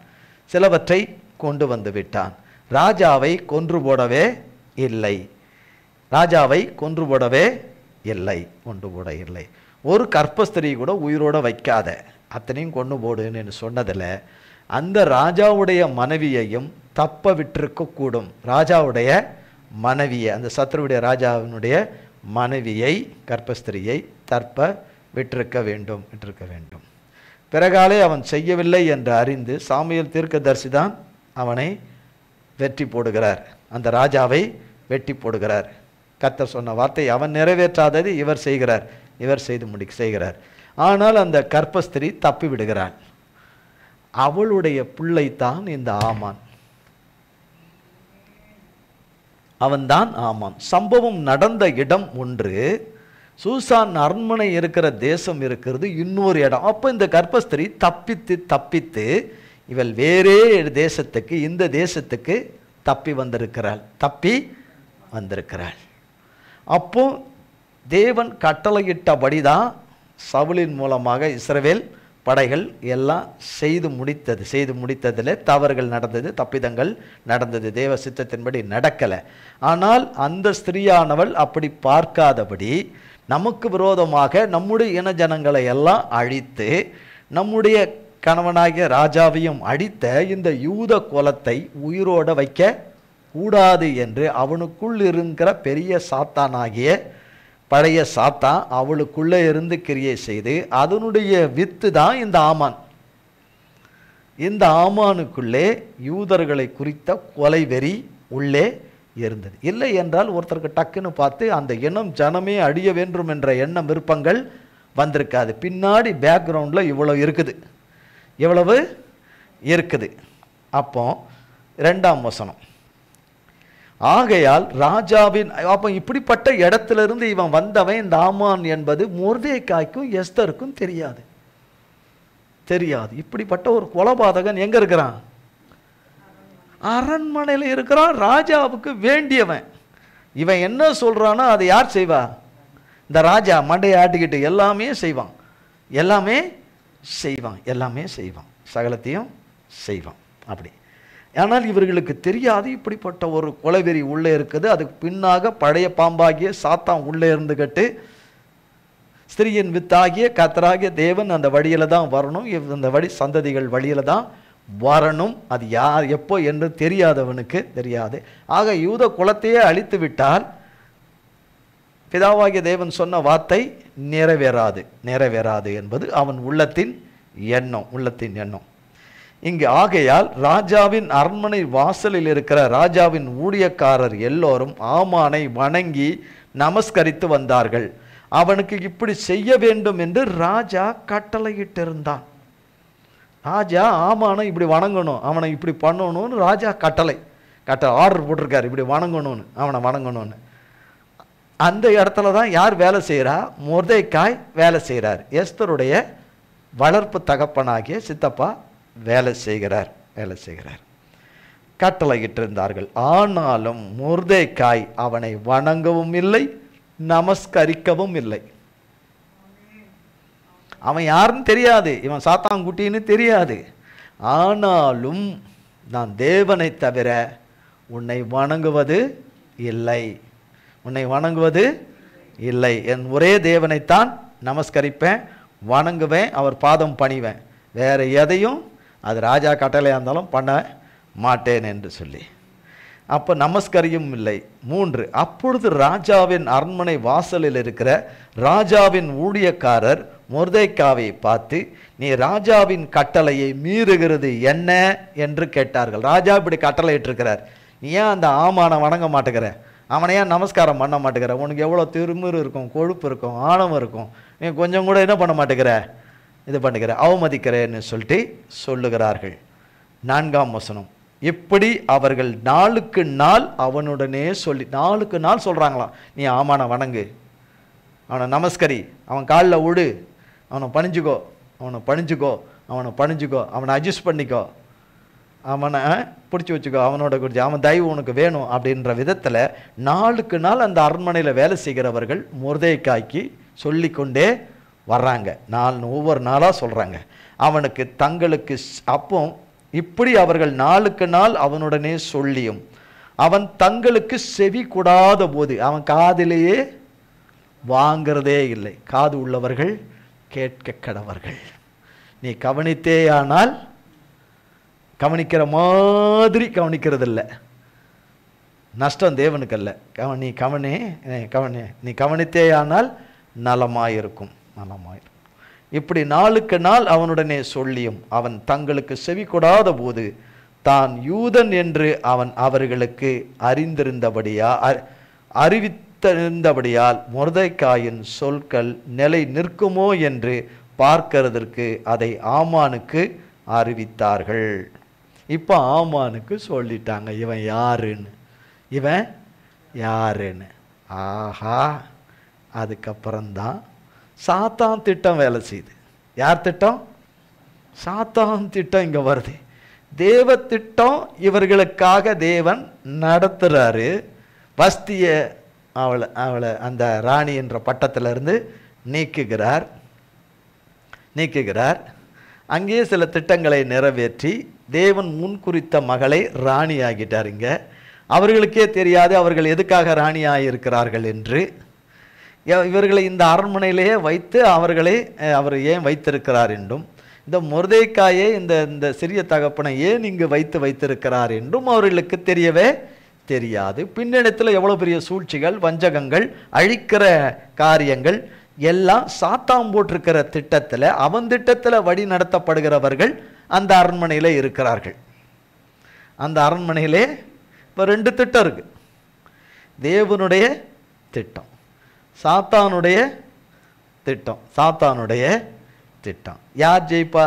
S1: சிலவற்றை கொண்டு வந்து விட்டான். ராஜாவை கொன்று போடவே இல்லை. ஒரு கர்ப்பஸ்திரீ கூட உயிரோட வைக்காத, அத்தனையும் கொண்டு போடுன்னு சொன்னதில் அந்த ராஜாவுடைய மனைவியையும் தப்ப விட்டிருக்க கூடும். ராஜாவுடைய மனைவியை, அந்த சத்ருவுடைய ராஜாவினுடைய மனைவியை, கர்ப்பஸ்திரியை தற்ப விட்டிருக்க வேண்டும். பிறகாலே அவன் செய்யவில்லை என்று அறிந்து சாமுவேல் தீர்க்கதரிசி தான் அவனை வெற்றி போடுகிறார், அந்த ராஜாவை வெட்டி போடுகிறார். கர்த்தர் சொன்ன வார்த்தை அவன் நிறைவேற்றாதது இவர் செய்கிறார். ஆனால் அந்த கர்ப்பஸ்திரி தப்பி விடுகிறாள். அவளுடைய பிள்ளைத்தான் இந்த ஆமான். அவன்தான் ஆமான். சம்பவம் நடந்த இடம் ஒன்று, சூசான் அரண்மனை இருக்கிற தேசம் இருக்கிறது இன்னொரு இடம். அப்போ இந்த கர்ப்பஸ்திரி தப்பித்து இவள் வேறே தேசத்துக்கு, இந்த தேசத்துக்கு தப்பி வந்திருக்கிறாள். அப்போ தேவன் கட்டளையிட்டபடிதான் சவுலின் மூலமாக இஸ்ரவேல் படைகள் எல்லாம் செய்து முடித்ததில் தவறுகள் நடந்தது, தப்பிதங்கள் நடந்தது, தேவ சித்தத்தின்படி நடக்கலை. ஆனால் அந்த ஸ்திரீயானவள் அப்படி பார்க்காதபடி நமக்கு விரோதமாக நம்முடைய இன ஜனங்களை எல்லாம் அழித்து நம்முடைய கணவனாகிய ராஜாவையும் அடித்த இந்த யூத குலத்தை உயிரோட வைக்க கூடாது என்று அவனுக்குள் இருக்கிற பெரிய சாத்தானாகிய பழைய சாத்தான் அவளுக்குள்ளே இருந்து கிரியை செய்து அதனுடைய வித்து தான் இந்த ஆமான். இந்த ஆமானுக்குள்ளே யூதர்களை குறித்த கொலை வெறி உள்ளே இருந்தது. இல்லை என்றால் ஒருத்தருக்கு டக்குன்னு பார்த்து அந்த இனம் ஜனமே அழிய வேண்டும் என்ற எண்ணம் விருப்பங்கள் வந்திருக்காது. பின்னாடி பேக்ரவுண்டில் இவ்வளவு இருக்குது. அப்போ 2ஆம் வசனம், ஆகையால் ராஜாவின், அப்போ இப்படிப்பட்ட இடத்திலிருந்து இவன் வந்தவன் இந்த ஆமான் என்பது மொர்தெகாய்க்கும் எஸ்தருக்கும் தெரியாது. இப்படிப்பட்ட ஒரு கொலைபாதகன் எங்க இருக்கிறான்? அரண்மனையில் இருக்கிறான், ராஜாவுக்கு வேண்டியவன். இவன் என்ன சொல்றானோ அதை யார் செய்வா? இந்த ராஜா மண்டையை ஆட்டிக்கிட்டு எல்லாமே செய்வான், சகலத்தையும் செய்வான் அப்படி. ஆனால் இவர்களுக்கு தெரியாது இப்படிப்பட்ட ஒரு கொலைவெறி உள்ளே இருக்குது. அதுக்கு பின்னாக பழைய பாம்பாகிய சாத்தான் உள்ளே இருந்துக்கிட்டு ஸ்திரீயின் வித்தாகிய கர்த்தராகிய தேவன் அந்த வழியில் தான் வரணும், இந்த வழி சந்ததிகள் வழியில் தான் வரணும். அது யார் எப்போ என்று தெரியாதவனுக்கு தெரியாது. ஆக யூத குலத்தையே அழித்து விட்டால் பிதாவாகிய தேவன் சொன்ன வார்த்தை நிறைவேறாது என்பது அவன் உள்ளத்தின் எண்ணம். இங்கு ஆகையால் ராஜாவின் அரண்மனை வாசலில் இருக்கிற ராஜாவின் ஊழியக்காரர் எல்லோரும் ஆமானை வணங்கி நமஸ்கரித்து வந்தார்கள். அவனுக்கு இப்படி செய்ய வேண்டும் என்று ராஜா கட்டளையிட்டிருந்தான். ராஜா ஆமானை இப்படி வணங்கணும், அவனை இப்படி பண்ணணும்னு ராஜா கட்டளை ஆர்டர் போட்டிருக்காரு, இப்படி வணங்கணும்னு, அவனை வணங்கணும்னு. அந்த இடத்துல தான் யார் வேலை செய்கிறா? மொர்தெக்காய் வேலை செய்கிறார். எஸ்தருடைய வளர்ப்பு தகப்பனாகிய சித்தப்பா வேலை செய்கிறார். கட்டளையிட்டிருந்தார்கள். ஆனாலும் மொர்தெக்காய் அவனை வணங்கவும் இல்லை, நமஸ்கரிக்கவும் இல்லை. அவன் யாருன்னு தெரியாது, இவன் சாத்தாங்குட்டின்னு தெரியாது. ஆனாலும் நான் தேவனை தவிர உன்னை வணங்குவது இல்லை, என் ஒரே தேவனைத்தான் நமஸ்கரிப்பேன், வணங்குவேன், அவர் பாதம் பணிவேன், வேற எதையும் அது ராஜா கட்டளையாக இருந்தாலும் பண்ண மாட்டேன் என்று சொல்லி அப்போ நமஸ்கரியும் இல்லை. 3 அப்பொழுது ராஜாவின் அரண்மனை வாசலில் இருக்கிற ராஜாவின் ஊழியக்காரர் மொர்தெக்காவை பார்த்து, நீ ராஜாவின் கட்டளையை மீறுகிறது என்ன என்று கேட்டார்கள். ராஜா இப்படி கட்டளையிட்டிருக்கிறார், நீ ஏன் அந்த ஆமானை வணங்க மாட்டேங்கிற, அவனை ஏன் நமஸ்காரம் பண்ண மாட்டேங்கிற, உனக்கு எவ்வளோ திருமுறு இருக்கும், கொழுப்பு இருக்கும், ஆணவம் இருக்கும், நீ கொஞ்சம் கூட என்ன பண்ண மாட்டேங்கிற, இது பண்ணுகிற, அவமதிக்கிறேன்னு சொல்லிட்டு சொல்லுகிறார்கள். 4ஆம் வசனம். இப்படி அவர்கள் நாளுக்கு நாள் அவனுடனே சொல்லி, நாளுக்கு நாள் சொல்கிறாங்களாம், நீ ஆமானை வணங்கு, அவனை நமஸ்கரி, அவன் காலில் விடு, அவனை பணிஞ்சுக்கோ, அவனை அட்ஜஸ்ட் பண்ணிக்கோ, அவனை பிடிச்சி வச்சுக்கோ, அவனோட குறித்து அவன் தயவு உனக்கு வேணும் அப்படின்ற விதத்தில் நாளுக்கு நாள் அந்த அரண்மனையில் வேலை செய்கிறவர்கள் மொர்தெக்காய்க்கு சொல்லி கொண்டே வர்றாங்க. ஒவ்வொரு நாளாக சொல்கிறாங்க அவனுக்கு தங்களுக்கு. அப்போ இப்படி அவர்கள் நாளுக்கு நாள் அவனுடனே சொல்லியும் அவன் தங்களுக்கு செவி கூடாத போது, அவன் காதிலேயே வாங்கிறதே இல்லை. காது உள்ளவர்கள் கேட்க கடவர்கள். நீ கவனித்தேயானால், கவனிக்கிற மாதிரி கவனிக்கிறதில்லை, நஷ்டம் தேவனுக்கு அல்ல. நீ கவனித்தேயானால் நலமாயிருக்கும். இப்படி நாளுக்கு நாள் அவனுடனே சொல்லியும் அவன் தங்களுக்கு செவி கொடாத போது தான் யூதன் என்று அவன் அவர்களுக்கு அறிவித்திருந்தபடியால் மொர்தெக்காயின் சொற்கள் நிலை நிற்குமோ என்று பார்க்கிறதற்கு அதை ஆமானுக்கு அறிவித்தார்கள். இப்போ ஆமானுக்கு சொல்லிட்டாங்க இவன் யாருன்னு. ஆஹா, அதுக்கப்புறம்தான் சாத்தான் திட்டம் வேலை செய்யுது. யார் திட்டம்? சாத்தான் திட்டம் இங்கே வருது. தேவ திட்டம் இவர்களுக்காக தேவன் நடத்துகிறாரு. வஸ்தியை அவளை அந்த ராணி என்ற பட்டத்திலிருந்து நீக்குகிறார். அங்கேயே சில திட்டங்களை நிறைவேற்றி தேவன் முன்குறித்த மகளை ராணி ஆகிட்டார். இங்கே அவர்களுக்கே தெரியாது அவர்கள் எதுக்காக ராணி ஆகியிருக்கிறார்கள் என்று. இவர்களை இந்த அரண்மனையிலேயே வைத்து அவர் ஏன் வைத்திருக்கிறார் என்றும், இந்த மொர்தெக்காயை இந்த சிறிய தகப்பனை ஏன் இங்கு வைத்திருக்கிறார் என்றும் அவர்களுக்கு தெரியவே தெரியாது. பின்னணித்தில் எவ்வளோ பெரிய சூழ்ச்சிகள், வஞ்சகங்கள், அழிக்கிற காரியங்கள் எல்லாம் சாத்தான் போட்டிருக்கிற திட்டத்தில், அவன் திட்டத்தில் வழி நடத்தப்படுகிறவர்கள் அந்த அரண்மனையில் இருக்கிறார்கள். அந்த அரண்மனையிலே இப்போ 2 திட்டம் இருக்கு. தேவனுடைய திட்டம், சாத்தானுடைய திட்டம். யார் ஜெயிப்பா?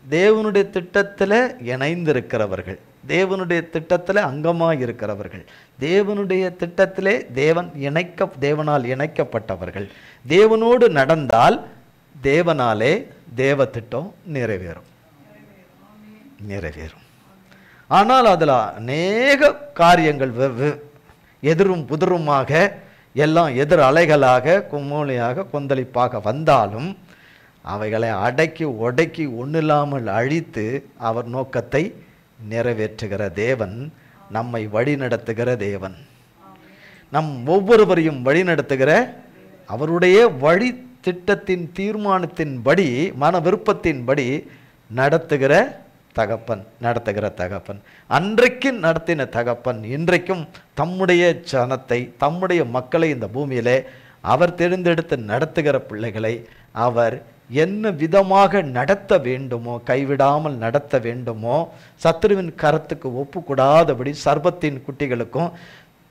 S1: தேவனுடைய திட்டத்தில் இணைந்திருக்கிறவர்கள், தேவனுடைய திட்டத்தில் அங்கமாக இருக்கிறவர்கள், தேவனுடைய திட்டத்திலே தேவனால் இணைக்கப்பட்டவர்கள். தேவனோடு நடந்தால் தேவனாலே தேவ திட்டம் நிறைவேறும். ஆனால் அதில் அநேக காரியங்கள் எதிரும் புதிருமாக, எல்லாம் எதிர் அலைகளாக, கும்மோலியாக, கொந்தளிப்பாக வந்தாலும் அவைகளை அடக்கி ஒடக்கி ஒன்றில்லாமல் அழித்து அவர் நோக்கத்தை நிறைவேற்றுகிற தேவன், நம்மை வழி நடத்துகிற தேவன், நம் ஒவ்வொருவரையும் வழி நடத்துகிற அவருடைய வழி திட்டத்தின் தீர்மானத்தின்படி மன விருப்பத்தின்படி நடத்துகிற தகப்பன். அன்றைக்கு நடத்தின தகப்பன் இன்றைக்கும் தம்முடைய ஜனத்தை, தம்முடைய மக்களை இந்த பூமியிலே அவர் தேர்ந்தெடுத்து நடத்துகிற பிள்ளைகளை அவர் என்ன விதமாக நடத்த வேண்டுமோ, கைவிடாமல் நடத்த வேண்டுமோ, சத்துருவின் கரத்துக்கு ஒப்புக்கூடாதபடி சர்ப்பத்தின் குட்டிகளுக்கும்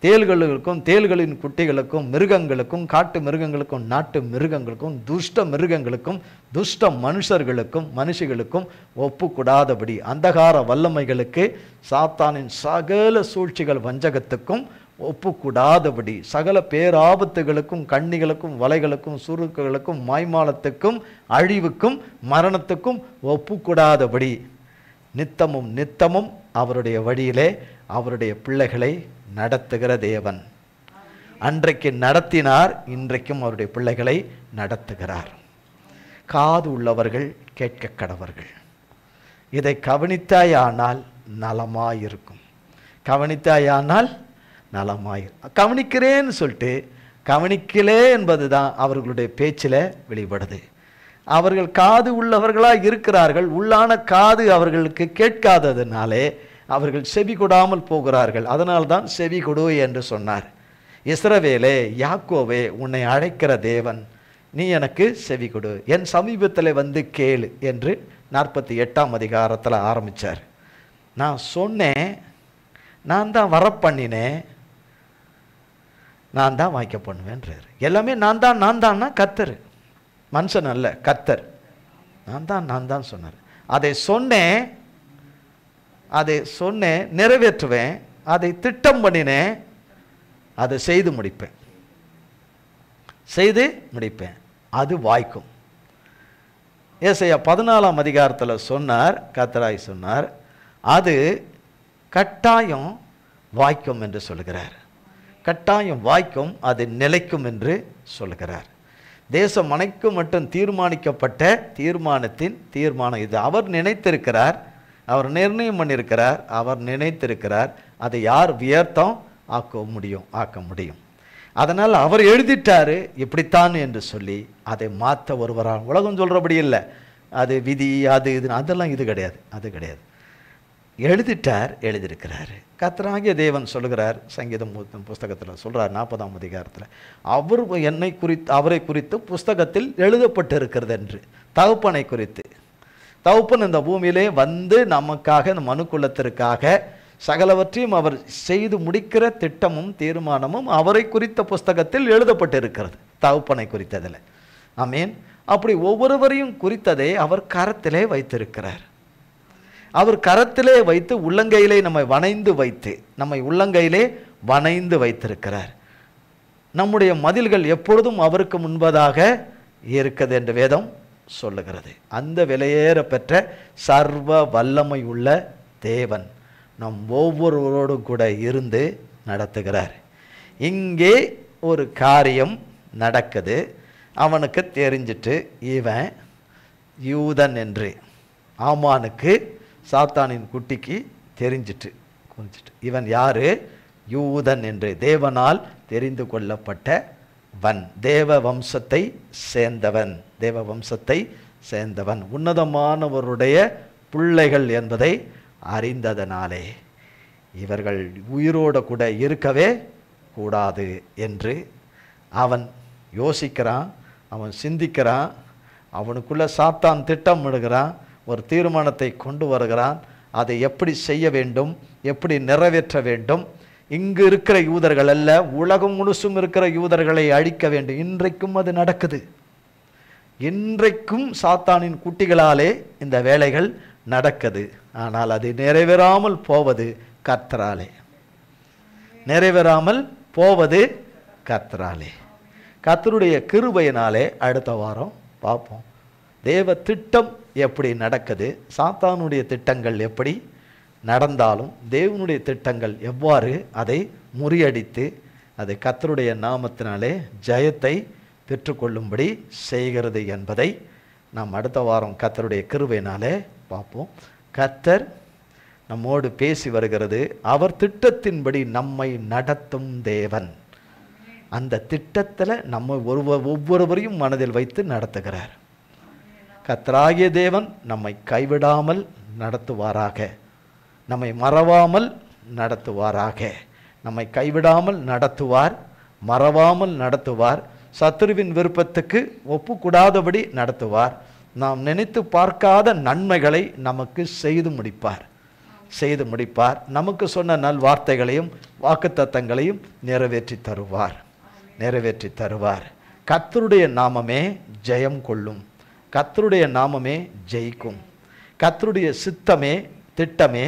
S1: தேள்களுக்கும் தேள்களின் குட்டிகளுக்கும் மிருகங்களுக்கும் காட்டு மிருகங்களுக்கும் நாட்டு மிருகங்களுக்கும் துஷ்ட மிருகங்களுக்கும் துஷ்ட மனுஷர்களுக்கும் மனுஷிகளுக்கும் ஒப்புக்கூடாதபடி அந்தகார வல்லமைகளுக்கு சாத்தானின் சகல சூழ்ச்சிகள் வஞ்சகத்துக்கும் ஒப்புக்கூடாதபடி சகல பேராபத்துகளுக்கும் கண்ணிகளுக்கும் வலைகளுக்கும் சுருக்குகளுக்கும் மாய்மாலத்துக்கும் அழிவுக்கும் மரணத்துக்கும் ஒப்புக்கூடாதபடி நித்தமும் அவருடைய வழியிலே அவருடைய பிள்ளைகளை நடத்துகிற தேவன். அன்றைக்கு நடத்தினார், இன்றைக்கும் அவருடைய பிள்ளைகளை நடத்துகிறார். காது உள்ளவர்கள் கேட்க கடவர்கள். இதை கவனித்தாயானால் நலமாயிருக்கும். கவனிக்கிறேன்னு சொல்லிட்டு கவனிக்கலே என்பதுதான் அவர்களுடைய பேச்சில் வெளிப்படுது. அவர்கள் காது உள்ளவர்களாக இருக்கிறார்கள். உள்ளான காது அவர்களுக்கு கேட்காததுனாலே அவர்கள் செவி கொடாமல் போகிறார்கள். அதனால்தான் செவி கொடு என்று சொன்னார். இஸ்ரவேலே, யாக்கோவே, உன்னை அழைக்கிற தேவன், நீ எனக்கு செவி கொடு, என் சமீபத்தில் வந்து கேளு என்று 48ஆம் அதிகாரத்தில் ஆரம்பித்தார். நான் சொன்னேன், நான் தான் வரப்பண்ணினேன், நான் தான் வாய்க்க பண்ணுவேன்றார். எல்லாமே நான் தான்னா கர்த்தர், மனுஷன் அல்ல, கர்த்தர். நான் தான் சொன்னார். அதை சொன்னேன், நிறைவேற்றுவேன். அதை திட்டம் பண்ணினேன், அதை செய்து முடிப்பேன். அது வாய்க்கும். ஏசாயா 14ஆம் அதிகாரத்தில் சொன்னார், கர்த்தராய் சொன்னார், அது கட்டாயம் வாய்க்கும் என்று சொல்கிறார். கட்டாயம் வாய்க்கும், அது நிலைக்கும் என்று சொல்கிறார். தேசம் அனைக்கும் மட்டும் தீர்மானிக்கப்பட்ட தீர்மானம் இது. அவர் நினைத்திருக்கிறார், அவர் நிர்ணயம் பண்ணியிருக்கிறார், அவர் நினைத்திருக்கிறார். அதை யார் வியர்த்தம் ஆக்க முடியும். அதனால் அவர் எழுதிட்டாரு இப்படித்தான் என்று சொல்லி அதை மாற்ற ஒருவரால் உலகம் சொல்கிறபடி இல்லை. அது விதி, அது இது, அதெல்லாம் இது கிடையாது, அது கிடையாது. எழுதியிருக்கிறாரு. கர்த்தராகிய தேவன் சொல்கிறார், சங்கீதம் புஸ்தகத்தில் சொல்கிறார் 40ஆம் அதிகாரத்தில், அவரை குறித்து புஸ்தகத்தில் எழுதப்பட்டு இருக்கிறது என்று. தகப்பனை குறித்து, தகப்பன் இந்த பூமியிலே வந்து நமக்காக, இந்த மனுக்குலத்திற்காக சகலவற்றையும் அவர் செய்து முடிக்கிற திட்டமும் தீர்மானமும் அவரை குறித்த புஸ்தகத்தில் எழுதப்பட்டு இருக்கிறது. தகப்பனை குறித்ததில். ஆமீன். அப்படி ஒவ்வொருவரையும் குறித்ததை அவர் கரத்திலே வைத்திருக்கிறார். அவர் கரத்திலே வைத்து உள்ளங்கையிலே நம்மை உள்ளங்கையிலே வணைந்து வைத்திருக்கிறார். நம்முடைய மதில்கள் எப்பொழுதும் அவருக்கு முன்பதாக இருக்குது என்று வேதம் சொல்லுகிறது. அந்த விலையேற பெற்ற சர்வ வல்லமை உள்ள தேவன் நம் ஒவ்வொருவரோடு கூட இருந்து நடத்துகிறார். இங்கே ஒரு காரியம் நடக்குது. அவனுக்கு தெரிஞ்சிட்டு, இவன் யூதன் என்று, ஆமானுக்கு சாத்தானின் குட்டிக்கு தெரிஞ்சிட்டு, இவன் யாரு? யூதன் என்று, தேவனால் தெரிந்து கொள்ளப்பட்டவன், தேவ வம்சத்தை சேர்ந்தவன், உன்னதமானவருடைய பிள்ளைகள் என்பதை அறிந்ததனாலே இவர்கள் உயிரோடு கூட இருக்கவே கூடாது என்று அவன் யோசிக்கிறான், அவன் சிந்திக்கிறான். அவனுக்குள்ள சாத்தான் திட்டம் இடுகிறான், ஒரு தீர்மானத்தை கொண்டு வருகிறான். அதை எப்படி செய்ய வேண்டும், எப்படி நிறைவேற்ற வேண்டும். இங்கு இருக்கிற யூதர்கள் அல்ல, உலகம் முழுசும் இருக்கிற யூதர்களை அழிக்க வேண்டும். இன்றைக்கும் அது நடக்குது. இன்றைக்கும் சாத்தானின் குட்டிகளாலே இந்த வேலைகள் நடக்குது. ஆனால் அது நிறைவேறாமல் போவது கர்த்தராலே. கர்த்தருடைய கிருபையினாலே அடுத்த வாரம் பார்ப்போம். தேவ திட்டம் எப்படி நடக்குது, சாத்தானுடைய திட்டங்கள் எப்படி நடந்தாலும் தேவனுடைய திட்டங்கள் எவ்வாறு அதை முறியடித்து அதை கர்த்தருடைய நாமத்தினாலே ஜெயத்தை பெற்றுக்கொள்ளும்படி செய்கிறது என்பதை நாம் அடுத்த வாரம் கர்த்தருடைய கிருபையினாலே பார்ப்போம். கர்த்தர் நம்மோடு பேசி வருகிறது. அவர் திட்டத்தின்படி நம்மை நடத்தும் தேவன். அந்த திட்டத்தில் நம்ம ஒவ்வொருவரையும் மனதில் வைத்து நடத்துகிறார். கர்த்தராகிய தேவன் நம்மை கைவிடாமல் நடத்துவாராக, நம்மை மறவாமல் நடத்துவாராக. நம்மை கைவிடாமல் நடத்துவார், மறவாமல் நடத்துவார், சத்துருவின் விருப்பத்துக்கு ஒப்புக்கூடாதபடி நடத்துவார். நாம் நினைத்து பார்க்காத நன்மைகளை நமக்கு செய்து முடிப்பார். நமக்கு சொன்ன நல் வார்த்தைகளையும் வாக்குத்தத்தங்களையும் நிறைவேற்றி தருவார். கர்த்தருடைய நாமமே ஜெயம் கொள்ளும். கர்த்தருடைய நாமமே ஜெயிக்கும். கர்த்தருடைய சித்தமே திட்டமே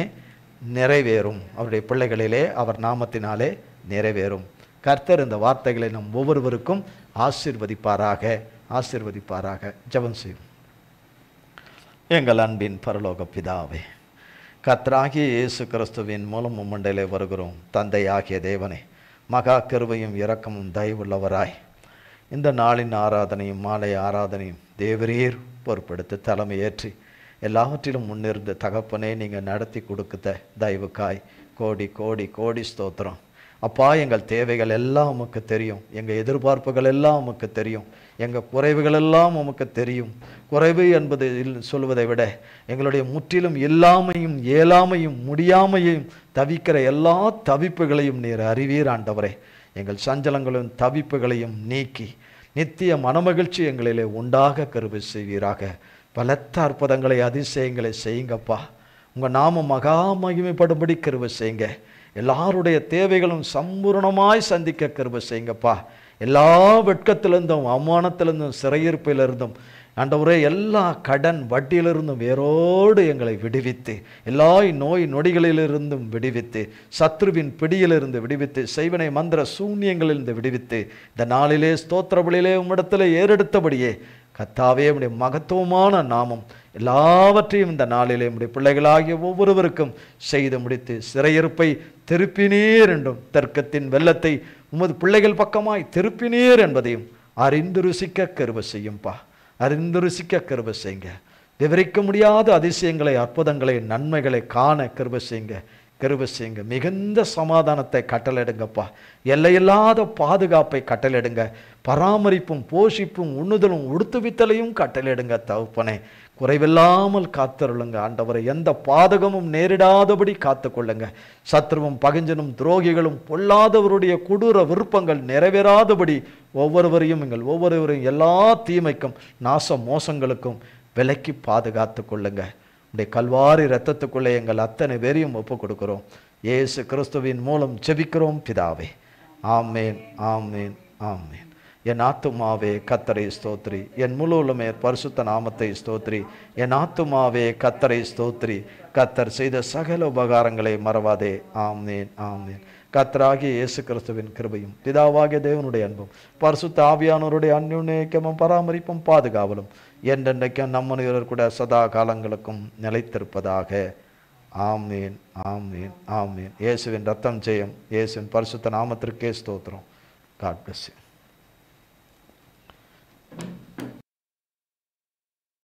S1: நிறைவேறும். அவருடைய பிள்ளைகளிலே அவர் நாமத்தினாலே நிறைவேறும். கர்த்தர் இந்த வார்த்தைகளை நம் ஒவ்வொருவருக்கும் ஆசீர்வதிப்பாராக. ஜெபம் செய்வோம். எங்கள் அன்பின் பரலோக பிதாவே, கர்த்தராகிய இயேசு கிறிஸ்துவின் மூலம் உம்மண்டையிலே வருகிறோம். தந்தையாகிய தேவனே, மகா கிருபையும் இரக்கமும் தயவுள்ளவராய் இந்த நாளின் ஆராதனையும் மாலை ஆராதனையும் தேவரீர் பொறுப்பெடுத்து தலைமையேற்றி எல்லாவற்றிலும் முன்னிருந்த தகப்பனே நீங்கள் நடத்தி கொடுத்த தயவுக்காய் கோடி கோடி கோடி ஸ்தோத்திரம். அப்பா, எங்கள் தேவைகள் எல்லாம் உமக்கு தெரியும். எங்கள் எதிர்பார்ப்புகள் எல்லாம் உமக்கு தெரியும். எங்கள் குறைவுகள் எல்லாம் உமக்கு தெரியும். குறைவு என்பது சொல்வதை விட எங்களுடைய முற்றிலும் இல்லாமையும் இயலாமையும் முடியாமையும் தவிக்கிற எல்லா தவிப்புகளையும் நீர் அறிவீர் ஆண்டவரே. எங்கள் சஞ்சலங்களும் தவிப்புகளையும் நீக்கி நித்திய மனமகிழ்ச்சி எங்களிலே உண்டாக கிருபை செய்வீராக. பலத்த அற்புதங்களை அதிசயங்களை செய்யுங்கப்பா. உங்கள் நாம மகா மகிமைப்படும்படி கிருபை செய்யுங்க. எல்லாருடைய தேவைகளும் சம்பூர்ணமாய் சந்திக்க கிருபை செய்யுங்கப்பா. எல்லா வெட்கத்திலிருந்தும் அவமானத்திலிருந்தும் சிறையிருப்பிலிருந்தும் ஆண்டவரே எல்லா கடன் வட்டியிலிருந்தும் வேரோடு எங்களை விடுவித்து, எல்லா நோய் நொடிகளிலிருந்தும் விடுவித்து, சத்ருவின் பிடியிலிருந்து விடுவித்து, செய்வனை மந்திர சூன்யங்களிலிருந்து விடுவித்து, இந்த நாளிலே ஸ்தோத்திரபலியிலே உம்மிடத்தில் ஏறெடுத்தபடியே கர்த்தாவே உம்முடைய மகத்துவமான நாமம் எல்லாவற்றையும் இந்த நாளிலே உம்முடைய பிள்ளைகளாகிய ஒவ்வொருவருக்கும் செய்து முடித்து சிறையிருப்பை திருப்பினீர் என்றும் தர்க்கத்தின் வெள்ளத்தை உமது பிள்ளைகள் பக்கமாய் திருப்பினீர் என்பதையும் அறிந்து ருசிக்க கிருபை செய்யும்பா. அறிந்து ருசிக்க கிருபை செய்யுங்க. விவரிக்க முடியாத அதிசயங்களை, அற்புதங்களை, நன்மைகளை காண கிருபை செய்யுங்க. மிகுந்த சமாதானத்தை கட்டளையிடுங்கப்பா. எல்லையில்லாத பாதுகாப்பை கட்டளையிடுங்க. பராமரிப்பும் போஷிப்பும் உண்ணுதலும் உடுத்துவித்தலையும் கட்டளையிடுங்க தகப்பனே. குறைவில்லாமல் காத்தருளுங்க ஆண்டவரை. எந்த பாதகமும் நேரிடாதபடி காத்து கொள்ளுங்க. சத்ருவும் பகிஞ்சனும் துரோகிகளும் பொல்லாதவருடைய கொடூர விருப்பங்கள் நிறைவேறாதபடி ஒவ்வொருவரையும் எல்லா தீமைக்கும் நாச மோசங்களுக்கும் விலக்கி பாதுகாத்து கொள்ளுங்க. உடைய கல்வாரி இரத்தத்துக்குள்ளே எங்கள் அத்தனை பேரையும் ஒப்பு கொடுக்கிறோம். இயேசு கிறிஸ்துவின் மூலம் ஜெபிக்கிறோம் பிதாவே. ஆமேன், ஆமேன், ஆமேன். என் ஆத்துமாவே கர்த்தரை ஸ்தோத்ரி, என் முழு உள்ளமே பரிசுத்த நாமத்தை ஸ்தோத்ரி. என் ஆத்துமாவே கர்த்தரை ஸ்தோத்ரி, கர்த்தர் செய்த சகல உபகாரங்களை மறவாதே. ஆமேன், ஆமேன். கர்த்தராகிய இயேசு கிறிஸ்துவின் கிருபையும் பிதாவாகிய தேவனுடைய அன்பும் பரிசுத்த ஆவியானவருடைய அந்யுன்யமும் பராமரிப்பும் பாதுகாவலும் என்றென்றைக்கும் நம் மனிதர் கூட சதா காலங்களுக்கும் நிலைத்திருப்பதாக. ஆமீன், ஆமீன், ஆமீன். இயேசுவின் ரத்தம் ஜெயம். இயேசுவின் பரிசுத்த நாமத்திற்கே ஸ்தோத்திரம். God bless you.